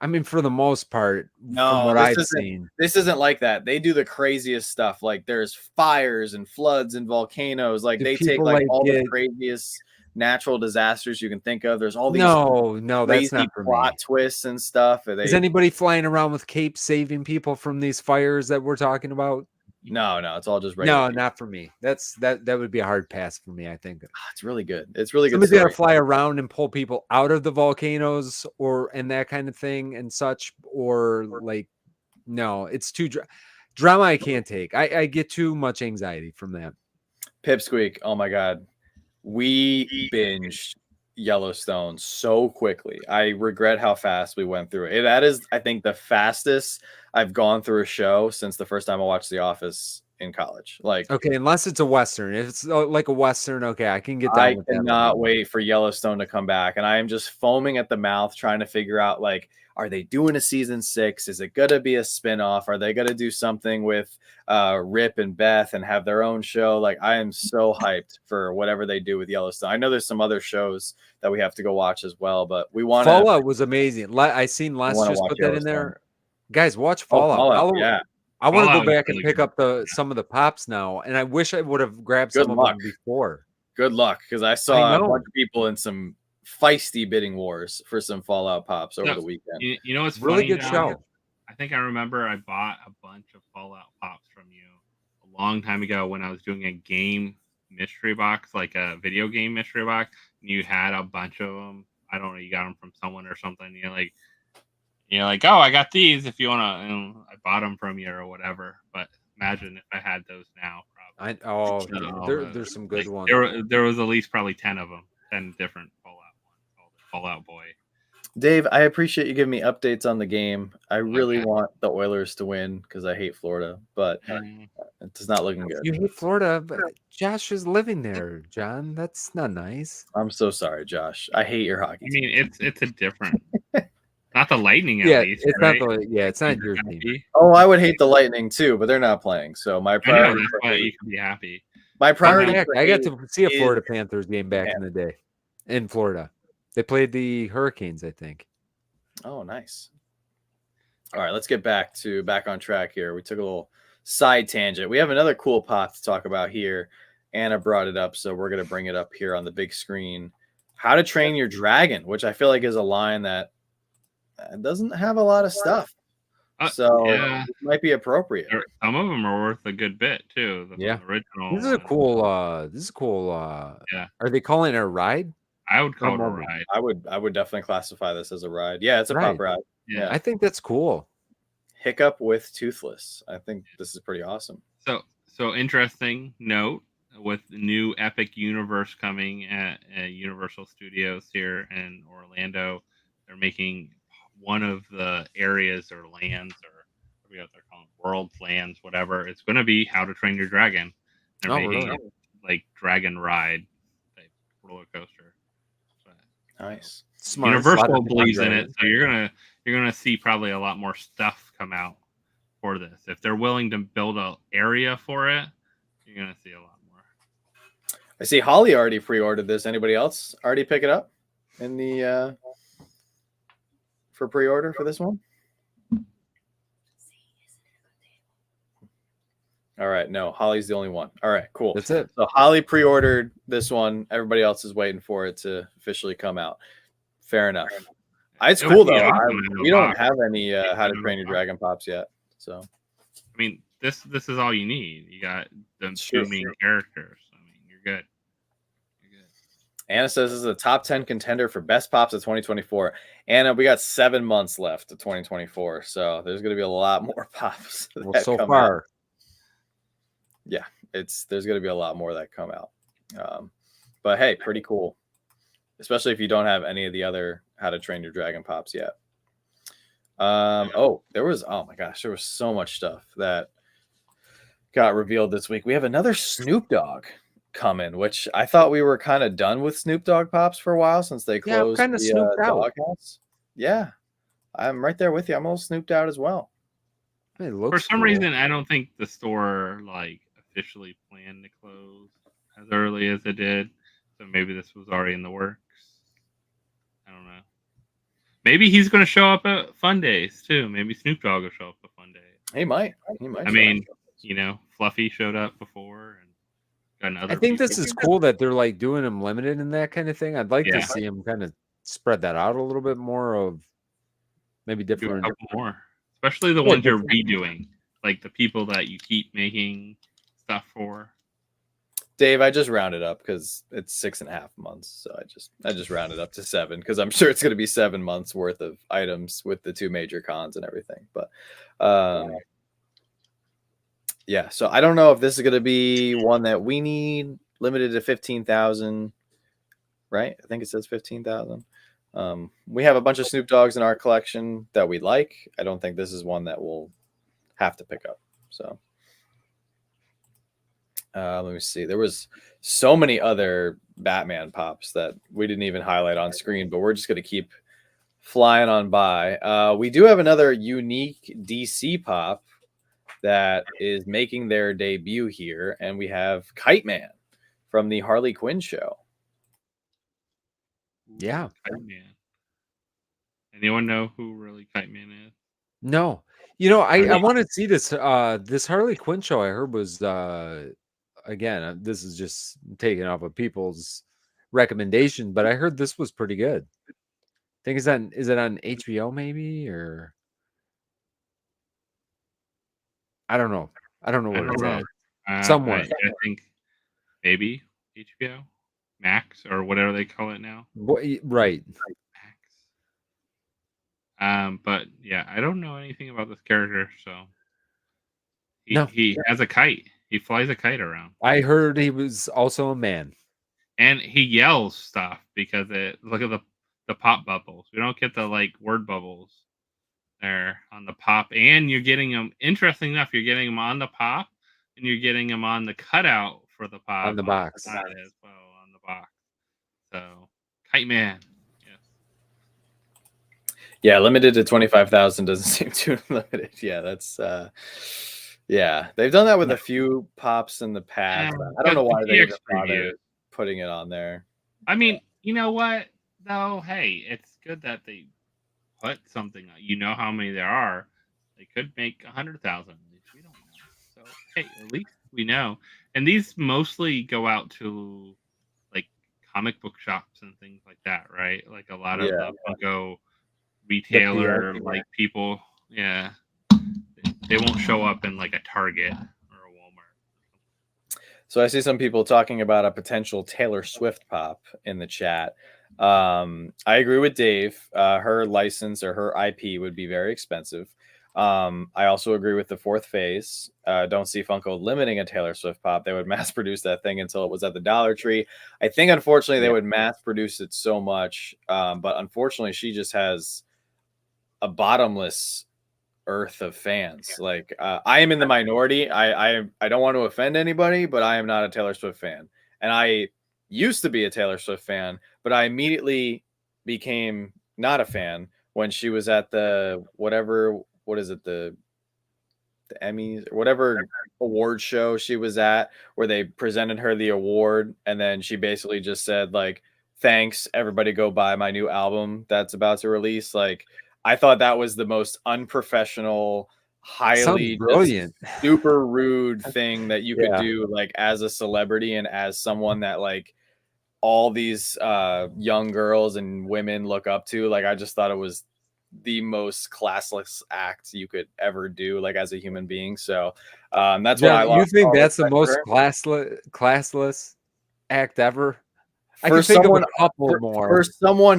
I mean, for the most part, from what I've seen, this isn't like that. They do the craziest stuff. Like there's fires and floods and volcanoes. Like they take like all the craziest natural disasters you can think of. There's all these that's not for plot me. Twists and stuff. Is anybody flying around with capes saving people from these fires that we're talking about? No, it's all just regular. No, not for me. That would be a hard pass for me, I think. It's really good. It's really good. Somebody's got to fly around and pull people out of the volcanoes and that kind of thing and such, or like, no, it's too drama. I can't take. I get too much anxiety from that. Pipsqueak. Oh my God. We binged Yellowstone so quickly. I regret how fast we went through it. That is, I think, the fastest I've gone through a show since the first time I watched The Office in college. Like, okay, unless it's a Western. If it's like a Western, okay, I can get down with that. I cannot wait for Yellowstone to come back. And I am just foaming at the mouth trying to figure out, like, are they doing a season 6? Is it going to be a spinoff? Are they going to do something with Rip and Beth and have their own show? Like, I am so hyped for whatever they do with Yellowstone. I know there's some other shows that we have to go watch as well, but we want Fallout was amazing. I seen Les just put that in there. Guys, watch Fallout. Yeah. I want to go back and pick up some of the pops now, and I wish I would have grabbed some of them before. Good luck, because I saw a bunch of people in some feisty bidding wars for some Fallout pops over the weekend. You know, it's really good show. I think I remember I bought a bunch of Fallout pops from you a long time ago when I was doing a game mystery box, like a video game mystery box, and you had a bunch of them. I don't know, you got them from someone or something. You're like, oh, I got these if you want to. I bought them from you or whatever. But imagine if I had those now. Probably. There's some good ones. There was at least probably 10 of them, 10 different Fallout ones. Called Fallout Boy. Dave, I appreciate you giving me updates on the game. I really want the Oilers to win because I hate Florida, but it's not looking good. You hate Florida, but Josh is living there, John. That's not nice. I'm so sorry, Josh. I hate your hockey team. I mean, it's a different. Not the Lightning, at least. It's right? It's not your team. Oh, I would hate the Lightning too, but they're not playing. So my priority. That's why you can be happy. My priority. I got to see a Florida Panthers game back in the day in Florida. They played the Hurricanes, I think. Oh, nice. All right, let's get back on track here. We took a little side tangent. We have another cool pop to talk about here. Anna brought it up, so we're going to bring it up here on the big screen. How to Train Your Dragon, which I feel like is a line that doesn't have a lot of stuff. It might be appropriate. Some of them are worth a good bit too. The original. This is cool. Yeah. Are they calling it a ride? I would call it a ride. I would definitely classify this as a ride. Yeah, it's a pop ride. Yeah. I think that's cool. Hiccup with Toothless. I think this is pretty awesome. So interesting note with the new Epic Universe coming at Universal Studios here in Orlando. They're making one of the areas or lands, or what they're calling worlds, lands, whatever. It's going to be How to Train Your Dragon. They're making it like Dragon Ride type roller coaster. Nice. Smart. Universal believes in it, so you're gonna see probably a lot more stuff come out for this. If they're willing to build an area for it, you're gonna see a lot more. I see Holly already pre-ordered this. Anybody else already pick it up in the for pre-order for this one? All right, no, Holly's the only one. All right, cool. That's it. So Holly pre-ordered this one. Everybody else is waiting for it to officially come out. Fair enough. It's cool though. We don't have any How to Train Your Dragon pops yet. So, I mean, this is all you need. You got the two main characters. I mean, you're good. Anna says this is a top 10 contender for best pops of 2024. Anna, we got 7 months left of 2024, so there's going to be a lot more pops. So far. Out. Yeah, there's going to be a lot more that come out. But hey, pretty cool, especially if you don't have any of the other How to Train Your Dragon pops yet. There was so much stuff that got revealed this week. We have another Snoop Dogg coming, which I thought we were kind of done with Snoop Dogg pops for a while since they closed the doghouse. Yeah, I'm right there with you. I'm a little snooped out as well. For some reason, I don't think the store officially planned to close as early as it did. So maybe this was already in the works. I don't know. Maybe he's going to show up at Fun Days too. Maybe Snoop Dogg will show up at Fun Days. He might. I mean, Fluffy showed up before, and got another. I think this is cool that they're doing them limited and that kind of thing. I'd like to see them kind of spread that out a little bit more of maybe different. Do a couple more, especially the ones you're redoing. like the people that you keep making stuff for? Dave, I just rounded up because it's 6.5 months, so I just rounded up to 7 because I'm sure it's going to be 7 months worth of items with the 2 major cons and everything. But yeah, so I don't know if this is going to be one that we need, limited to 15,000, right? I think it says 15,000. We have a bunch of Snoop Dogs in our collection that we like. I don't think this is one that we'll have to pick up. So let me see. There was so many other Batman pops that we didn't even highlight on screen, but we're just going to keep flying on by. We do have another unique DC pop that is making their debut here, and we have Kite Man from the Harley Quinn show. Yeah. Kite Man. Anyone know who really Kite Man is? No. You know, I want to see this this Harley Quinn show I heard was again, this is just taken off of people's recommendation, but I heard this was pretty good. I think is it on HBO maybe, or I don't know. I don't know where it's at. Somewhere. I think maybe HBO Max or whatever they call it now. Right. Max. But yeah, I don't know anything about this character, so he has a kite. He flies a kite around. I heard he was also a man. And he yells stuff because look at the pop bubbles. We don't get the like word bubbles there on the pop, and you're getting them. Interesting enough, you're getting them on the pop, and you're getting them on the cutout for the pop on the box as well on the box. So Kite Man, yes. Yeah, limited to 25,000 doesn't seem too limited. Yeah, that's yeah, they've done that with a few pops in the past. I don't know why they bothered putting it on there. I mean, you know what though? Hey, it's good that they put something. You know how many there are. They could make 100,000. We don't know. So hey, at least we know. And these mostly go out to like comic book shops and things like that, right? Like a lot of the Funko retailer like people. Yeah. They won't show up in like a Target or a Walmart. So I see some people talking about a potential Taylor Swift pop in the chat. I agree with Dave. Her license or her IP would be very expensive. I also agree with the fourth phase. Don't see Funko limiting a Taylor Swift pop. They would mass produce that thing until it was at the Dollar Tree. I think, unfortunately, they would mass produce it so much. But unfortunately, she just has a bottomless earth of fans. Like I am in the minority. I don't want to offend anybody, but I am not a Taylor Swift fan. And I used to be a Taylor Swift fan, but I immediately became not a fan when she was at the the Emmys or whatever award show she was at, where they presented her the award, and then she basically just said like, thanks, everybody go buy my new album that's about to release. Like, I thought that was the most unprofessional, highly brilliant, super rude thing that you could do, like as a celebrity and as someone that like all these young girls and women look up to. Like, I just thought it was the most classless act you could ever do, like as a human being. So that's what I love. You think that's the most classless act ever? For someone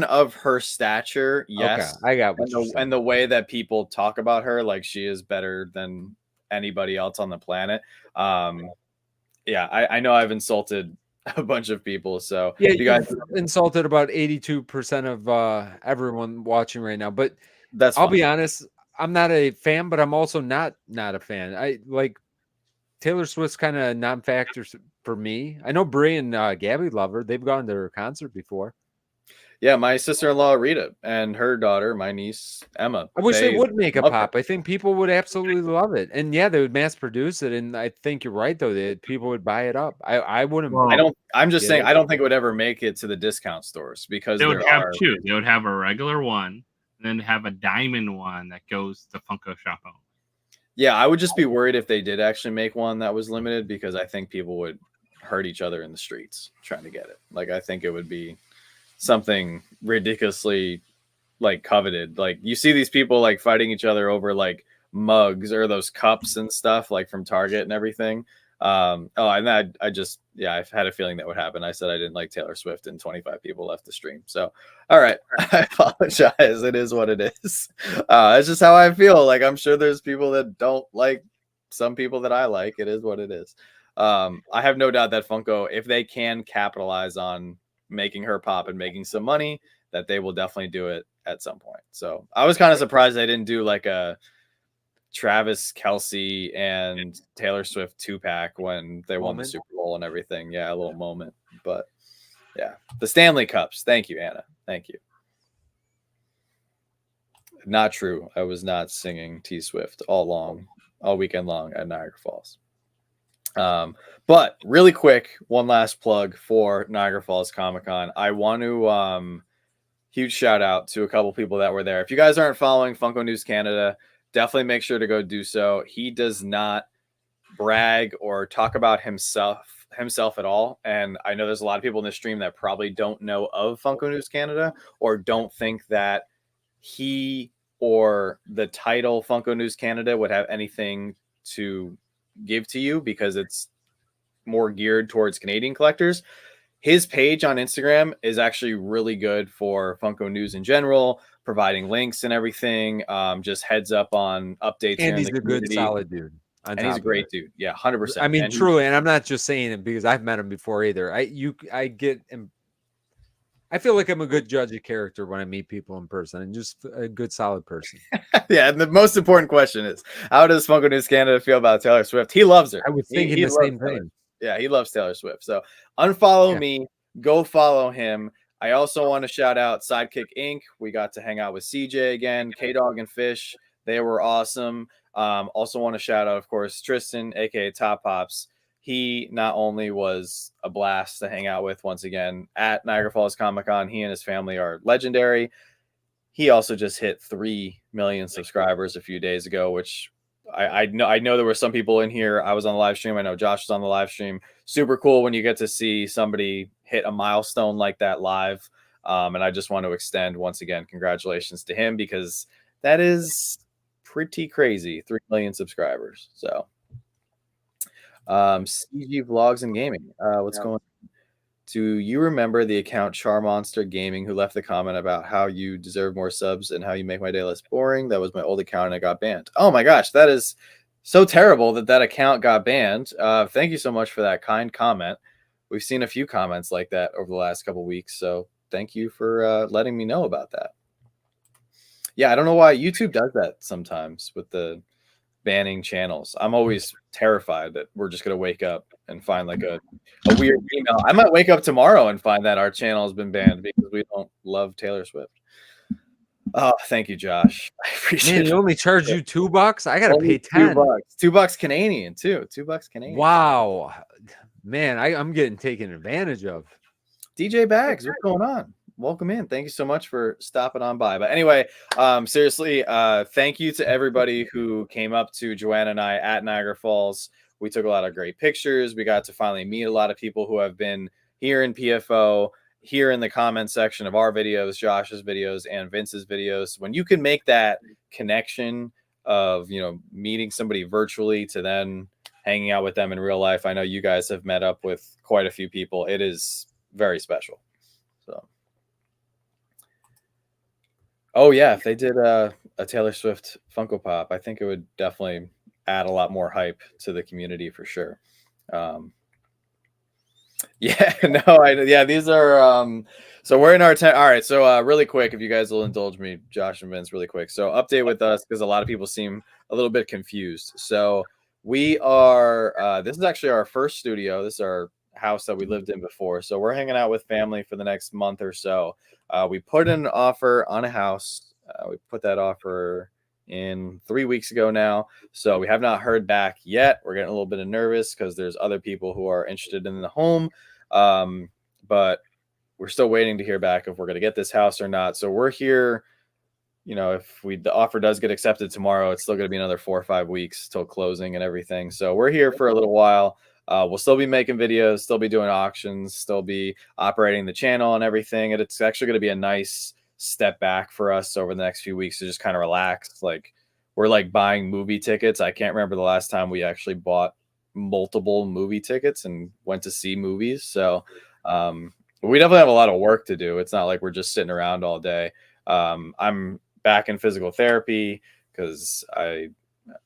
of her stature, yes. Okay, I got what you're saying. And the way that people talk about her, like she is better than anybody else on the planet. Yeah, I know I've insulted a bunch of people. So yeah, you guys insulted about 82% of everyone watching right now. But I'll be honest, I'm not a fan, but I'm also not a fan. I like Taylor Swift's kind of non-factor for me. I know Brie and Gabby love her. They've gone to her concert before. Yeah, my sister-in-law Rita and her daughter, my niece Emma. I wish they would make a pop. I think people would absolutely love it, and yeah, they would mass produce it. And I think you're right, though, that people would buy it up. I wouldn't. Well, I'm just saying, I don't think it would ever make it to the discount stores because they would have two. They would have a regular one, and then have a diamond one that goes to Funko Shop only. Yeah, I would just be worried if they did actually make one that was limited, because I think people would hurt each other in the streets trying to get it. Like, I think it would be something ridiculously like coveted. Like, you see these people like fighting each other over like mugs or those cups and stuff like from Target and everything. And I just, yeah, I've had a feeling that would happen. I said I didn't like Taylor Swift and 25 people left the stream. So, all right, I apologize. It is what it is. It's just how I feel. Like, I'm sure there's people that don't like some people that I like. It is what it is. I have no doubt that Funko, if they can capitalize on making her pop and making some money, that they will definitely do it at some point. So I was kind of surprised they didn't do like a Travis Kelce and Taylor Swift 2-pack when they won the Super Bowl and everything. Yeah, a little moment. But yeah, the Stanley Cups. Thank you, Anna. Thank you. Not true. I was not singing T Swift all weekend long at Niagara Falls. But really quick, one last plug for Niagara Falls Comic-Con. I want to huge shout out to a couple people that were there. If you guys aren't following Funko News Canada, definitely make sure to go do so. He does not brag or talk about himself at all. And I know there's a lot of people in the stream that probably don't know of Funko News Canada or don't think that he or the title Funko News Canada would have anything to give to you because it's more geared towards Canadian collectors. His page on Instagram is actually really good for Funko News in general, providing links and everything. Just heads up on updates. And he's a good, solid dude. And he's a great dude. Yeah, 100%. I mean, truly, and I'm not just saying it because I've met him before either. I feel like I'm a good judge of character when I meet people in person and just a good, solid person. Yeah, and the most important question is, how does Funko News Canada feel about Taylor Swift? He loves her. I was thinking the same thing. Yeah, he loves Taylor Swift. So unfollow me, go follow him. I also want to shout out Sidekick Inc. We got to hang out with CJ again, K-Dog and Fish. They were awesome. Also want to shout out, of course, Tristan, aka Top Pops. He not only was a blast to hang out with once again at Niagara Falls Comic-Con, he and his family are legendary. He also just hit 3 million subscribers a few days ago, which I know there were some people in here. I was on the live stream. I know Josh was on the live stream. Super cool when you get to see somebody hit a milestone like that live. And I just want to extend once again, congratulations to him because that is pretty crazy. 3 million subscribers. So CG Vlogs and Gaming. What's going on? Do you remember the account Charmonster Gaming who left the comment about how you deserve more subs and how you make my day less boring? That was my old account and it got banned. Oh my gosh, that is so terrible that account got banned. Thank you so much for that kind comment. We've seen a few comments like that over the last couple of weeks, so thank you for letting me know about that. Yeah, I don't know why YouTube does that sometimes with the banning channels. I'm always terrified that we're just gonna wake up and find like a weird email. I might wake up tomorrow and find that our channel has been banned because we don't love Taylor Swift. Oh, thank you, Josh. I appreciate it. They only charge you $2. I gotta pay 10. $2 Canadian too. $2 Canadian. Wow, man, I'm getting taken advantage of. DJ Bags, what's going on? Welcome in. Thank you so much for stopping on by. But anyway, seriously, thank you to everybody who came up to Joanna and I at Niagara Falls. We took a lot of great pictures. We got to finally meet a lot of people who have been here in PFO, here in the comment section of our videos, Josh's videos, and Vince's videos. When you can make that connection of, meeting somebody virtually to then hanging out with them in real life. I know you guys have met up with quite a few people. It is very special. So. Oh, yeah, if they did a Taylor Swift Funko Pop, I think it would definitely add a lot more hype to the community for sure. Yeah, these are so we're in our all right, so really quick, if you guys will indulge me, Josh and Vince, really quick. So update with us because a lot of people seem a little bit confused. So we are this is actually our first studio. This is our house that we lived in before. So we're hanging out with family for the next month or so. We put in an offer on a house. We put that offer in 3 weeks ago now. So we have not heard back yet. We're getting a little bit nervous because there's other people who are interested in the home. But we're still waiting to hear back if we're going to get this house or not. So we're here, if the offer does get accepted tomorrow, it's still going to be another 4 or 5 weeks till closing and everything. So we're here for a little while. We'll still be making videos, still be doing auctions, still be operating the channel and everything. And it's actually going to be a nice step back for us over the next few weeks to just kind of relax. Like we're like buying movie tickets. I can't remember the last time we actually bought multiple movie tickets and went to see movies. So we definitely have a lot of work to do. It's not like we're just sitting around all day. I'm back in physical therapy because I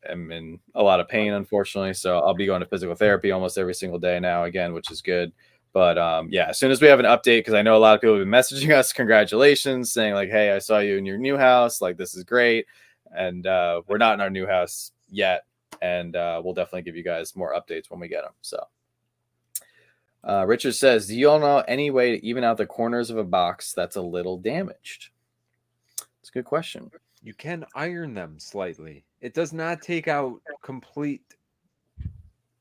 am in a lot of pain, unfortunately. So I'll be going to physical therapy almost every single day now again, which is good. But yeah, as soon as we have an update, because I know a lot of people have been messaging us, congratulations, saying like, hey, I saw you in your new house. Like, this is great. And we're not in our new house yet. And we'll definitely give you guys more updates when we get them. So Richard says, do you all know any way to even out the corners of a box that's a little damaged? It's a good question. You can iron them slightly. It does not take out completely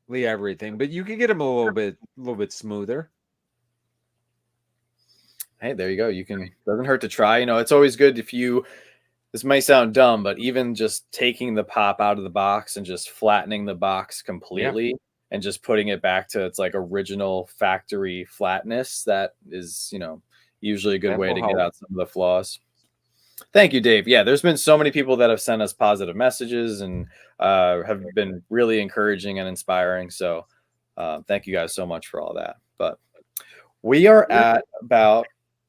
everything, but you can get them a little bit smoother. Hey, there you go. You can, doesn't hurt to try. You know, it's always good if you, this might sound dumb, but even just taking the pop out of the box and just flattening the box completely and just putting it back to its like original factory flatness, that is, you know, usually a good way to get out some of the flaws. Thank you, Dave. Yeah, there's been so many people that have sent us positive messages and have been really encouraging and inspiring. So thank you guys so much for all that. But we are at about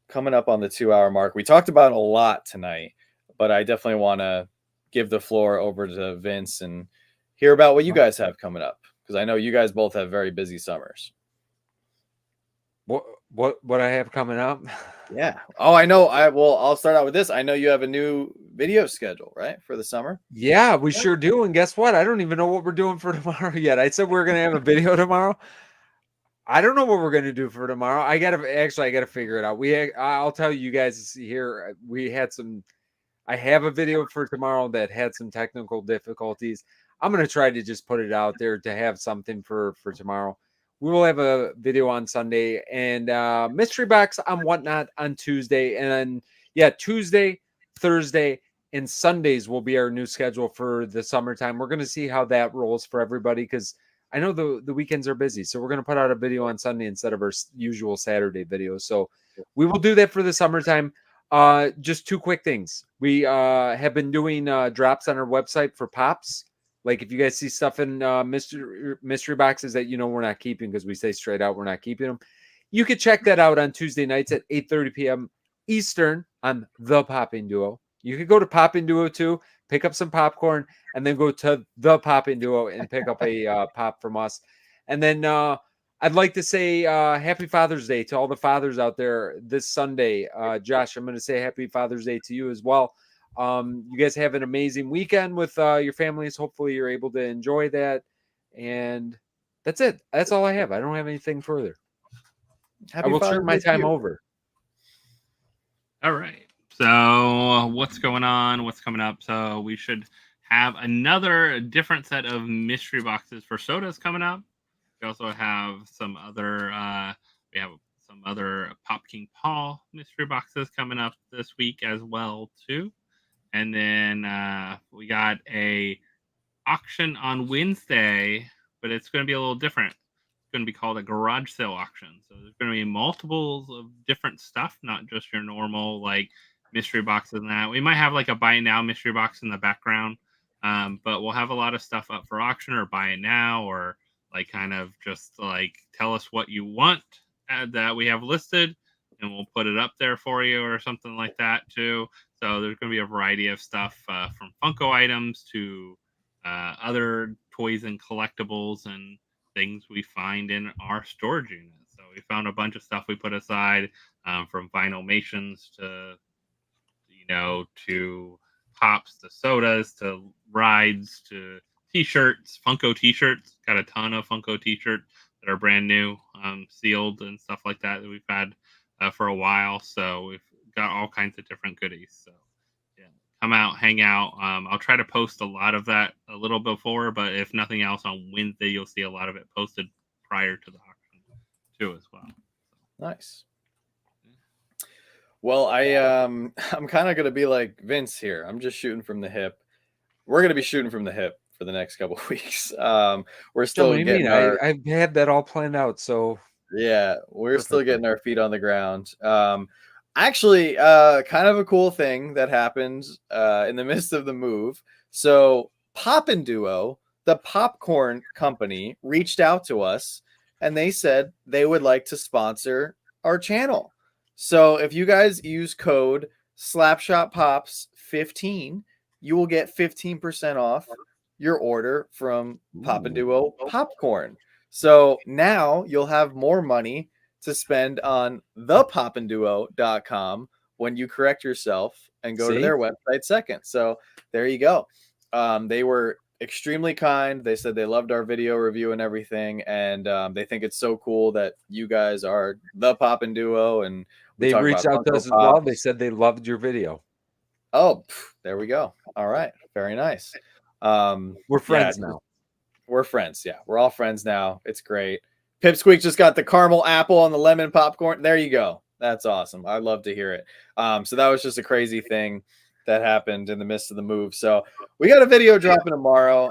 coming up on the 2-hour mark. We talked about a lot tonight, but I definitely want to give the floor over to Vince and hear about what you guys have coming up, because I know you guys both have very busy summers. What I have coming up? Yeah. Oh, I know. I'll start out with this. I know you have a new video schedule, right, for the summer? Yeah, we sure do. And guess what? I don't even know what we're doing for tomorrow yet. I said we're going to have a video tomorrow. I don't know what we're going to do for tomorrow. I got to figure it out. I'll tell you guys here, I have a video for tomorrow that had some technical difficulties. I'm going to try to just put it out there to have something for tomorrow. We will have a video on Sunday and mystery box on Whatnot on Tuesday. And then, yeah, Tuesday, Thursday, and Sundays will be our new schedule for the summertime. We're going to see how that rolls for everybody, because I know the weekends are busy. So we're going to put out a video on Sunday instead of our usual Saturday video. So we will do that for the summertime. Just two quick things. We have been doing drops on our website for pops. Like if you guys see stuff in mystery boxes that we're not keeping, because we say straight out we're not keeping them, you could check that out on Tuesday nights at 8:30 p.m. Eastern on The Popping Duo. You could go to Popping Duo too, pick up some popcorn, and then go to The Popping Duo and pick up a pop from us. And then I'd like to say Happy Father's Day to all the fathers out there this Sunday. Josh, I'm going to say Happy Father's Day to you as well. You guys have an amazing weekend with your families. Hopefully you're able to enjoy that. And that's it. That's all I have. I don't have anything further. I will turn my time over. All right. So what's going on? What's coming up? So we should have another different set of mystery boxes for sodas coming up. We also have some other Pop King Paul mystery boxes coming up this week as well too. And then we got a auction on Wednesday, but it's going to be a little different. It's going to be called a garage sale auction. So there's going to be multiples of different stuff, not just your normal like mystery boxes and that. We might have like a buy it now mystery box in the background, but we'll have a lot of stuff up for auction or buy it now, or like kind of just like tell us what you want that we have listed, and we'll put it up there for you or something like that too. So there's going to be a variety of stuff from Funko items to other toys and collectibles and things we find in our storage units. So we found a bunch of stuff we put aside, from Vinylmations to pops to sodas to rides to t-shirts, Funko t-shirts. Got a ton of Funko t-shirts that are brand new, sealed and stuff like that we've had for a while. So we've got all kinds of different goodies. So yeah, come out, hang out. I'll try to post a lot of that a little before, but if nothing else, on Wednesday you'll see a lot of it posted prior to the auction too as well. Nice. Well, I'm kind of gonna be like Vince here. I'm just shooting from the hip. We're gonna be shooting from the hip for the next couple of weeks. We're still getting I've had that all planned out. So yeah, we're still getting our feet on the ground. Actually, kind of a cool thing that happened in the midst of the move. So Pop and Duo, the popcorn company, reached out to us and they said they would like to sponsor our channel. So if you guys use code SlapshotPops15, you will get 15% off your order from Pop and Duo popcorn. So now you'll have more money to spend on thepopandduo.com when you correct yourself and go to their website second. So there you go. They were extremely kind. They said they loved our video review and everything, and they think it's so cool that you guys are the Pop and Duo. And they reached out to us as well. They said they loved your video. Oh, there we go. All right, very nice. We're friends now. We're friends. Yeah, we're all friends now. It's great. Pipsqueak just got the caramel apple and the lemon popcorn. There you go. That's awesome. I'd love to hear it. So that was just a crazy thing that happened in the midst of the move. So we got a video dropping tomorrow.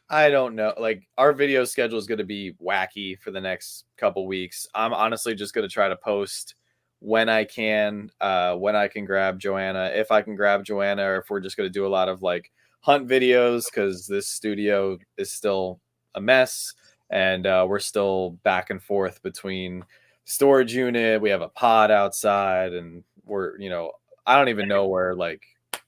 I don't know. Like, our video schedule is going to be wacky for the next couple weeks. I'm honestly just going to try to post when I can grab Joanna, if I can grab Joanna, or if we're just going to do a lot of like hunt videos, because this studio is still a mess. And we're still back and forth between storage unit. We have a pod outside, and we're, I don't even know where like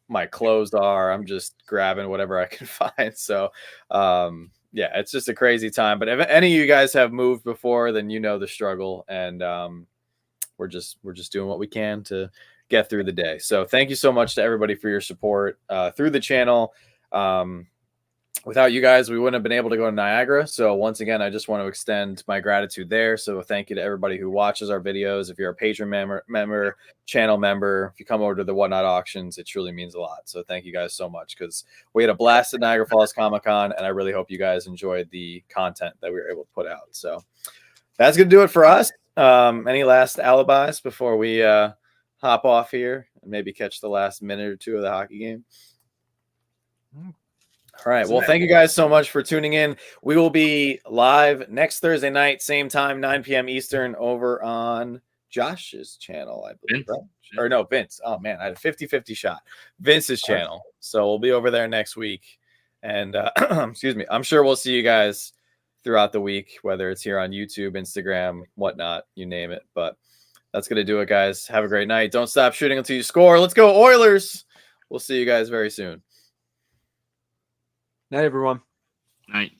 my clothes are. I'm just grabbing whatever I can find. So, yeah, it's just a crazy time. But if any of you guys have moved before, then you know the struggle, and we're just doing what we can to get through the day. So thank you so much to everybody for your support through the channel. Without you guys, we wouldn't have been able to go to Niagara. So once again, I just want to extend my gratitude there. So thank you to everybody who watches our videos. If you're a Patreon member, channel member, if you come over to the Whatnot auctions, it truly means a lot. So thank you guys so much, because we had a blast at Niagara Falls Comic-Con, and I really hope you guys enjoyed the content that we were able to put out. So that's going to do it for us. Any last alibis before we hop off here and maybe catch the last minute or two of the hockey game? All right. Well, thank you guys so much for tuning in. We will be live next Thursday night, same time, 9 p.m. Eastern, over on Josh's channel, I believe. Right? Or no, Vince. Oh, man, I had a 50-50 shot. Vince's channel. So we'll be over there next week. And excuse me, I'm sure we'll see you guys throughout the week, whether it's here on YouTube, Instagram, whatnot, you name it. But that's going to do it, guys. Have a great night. Don't stop shooting until you score. Let's go, Oilers. We'll see you guys very soon. Night, everyone. Night.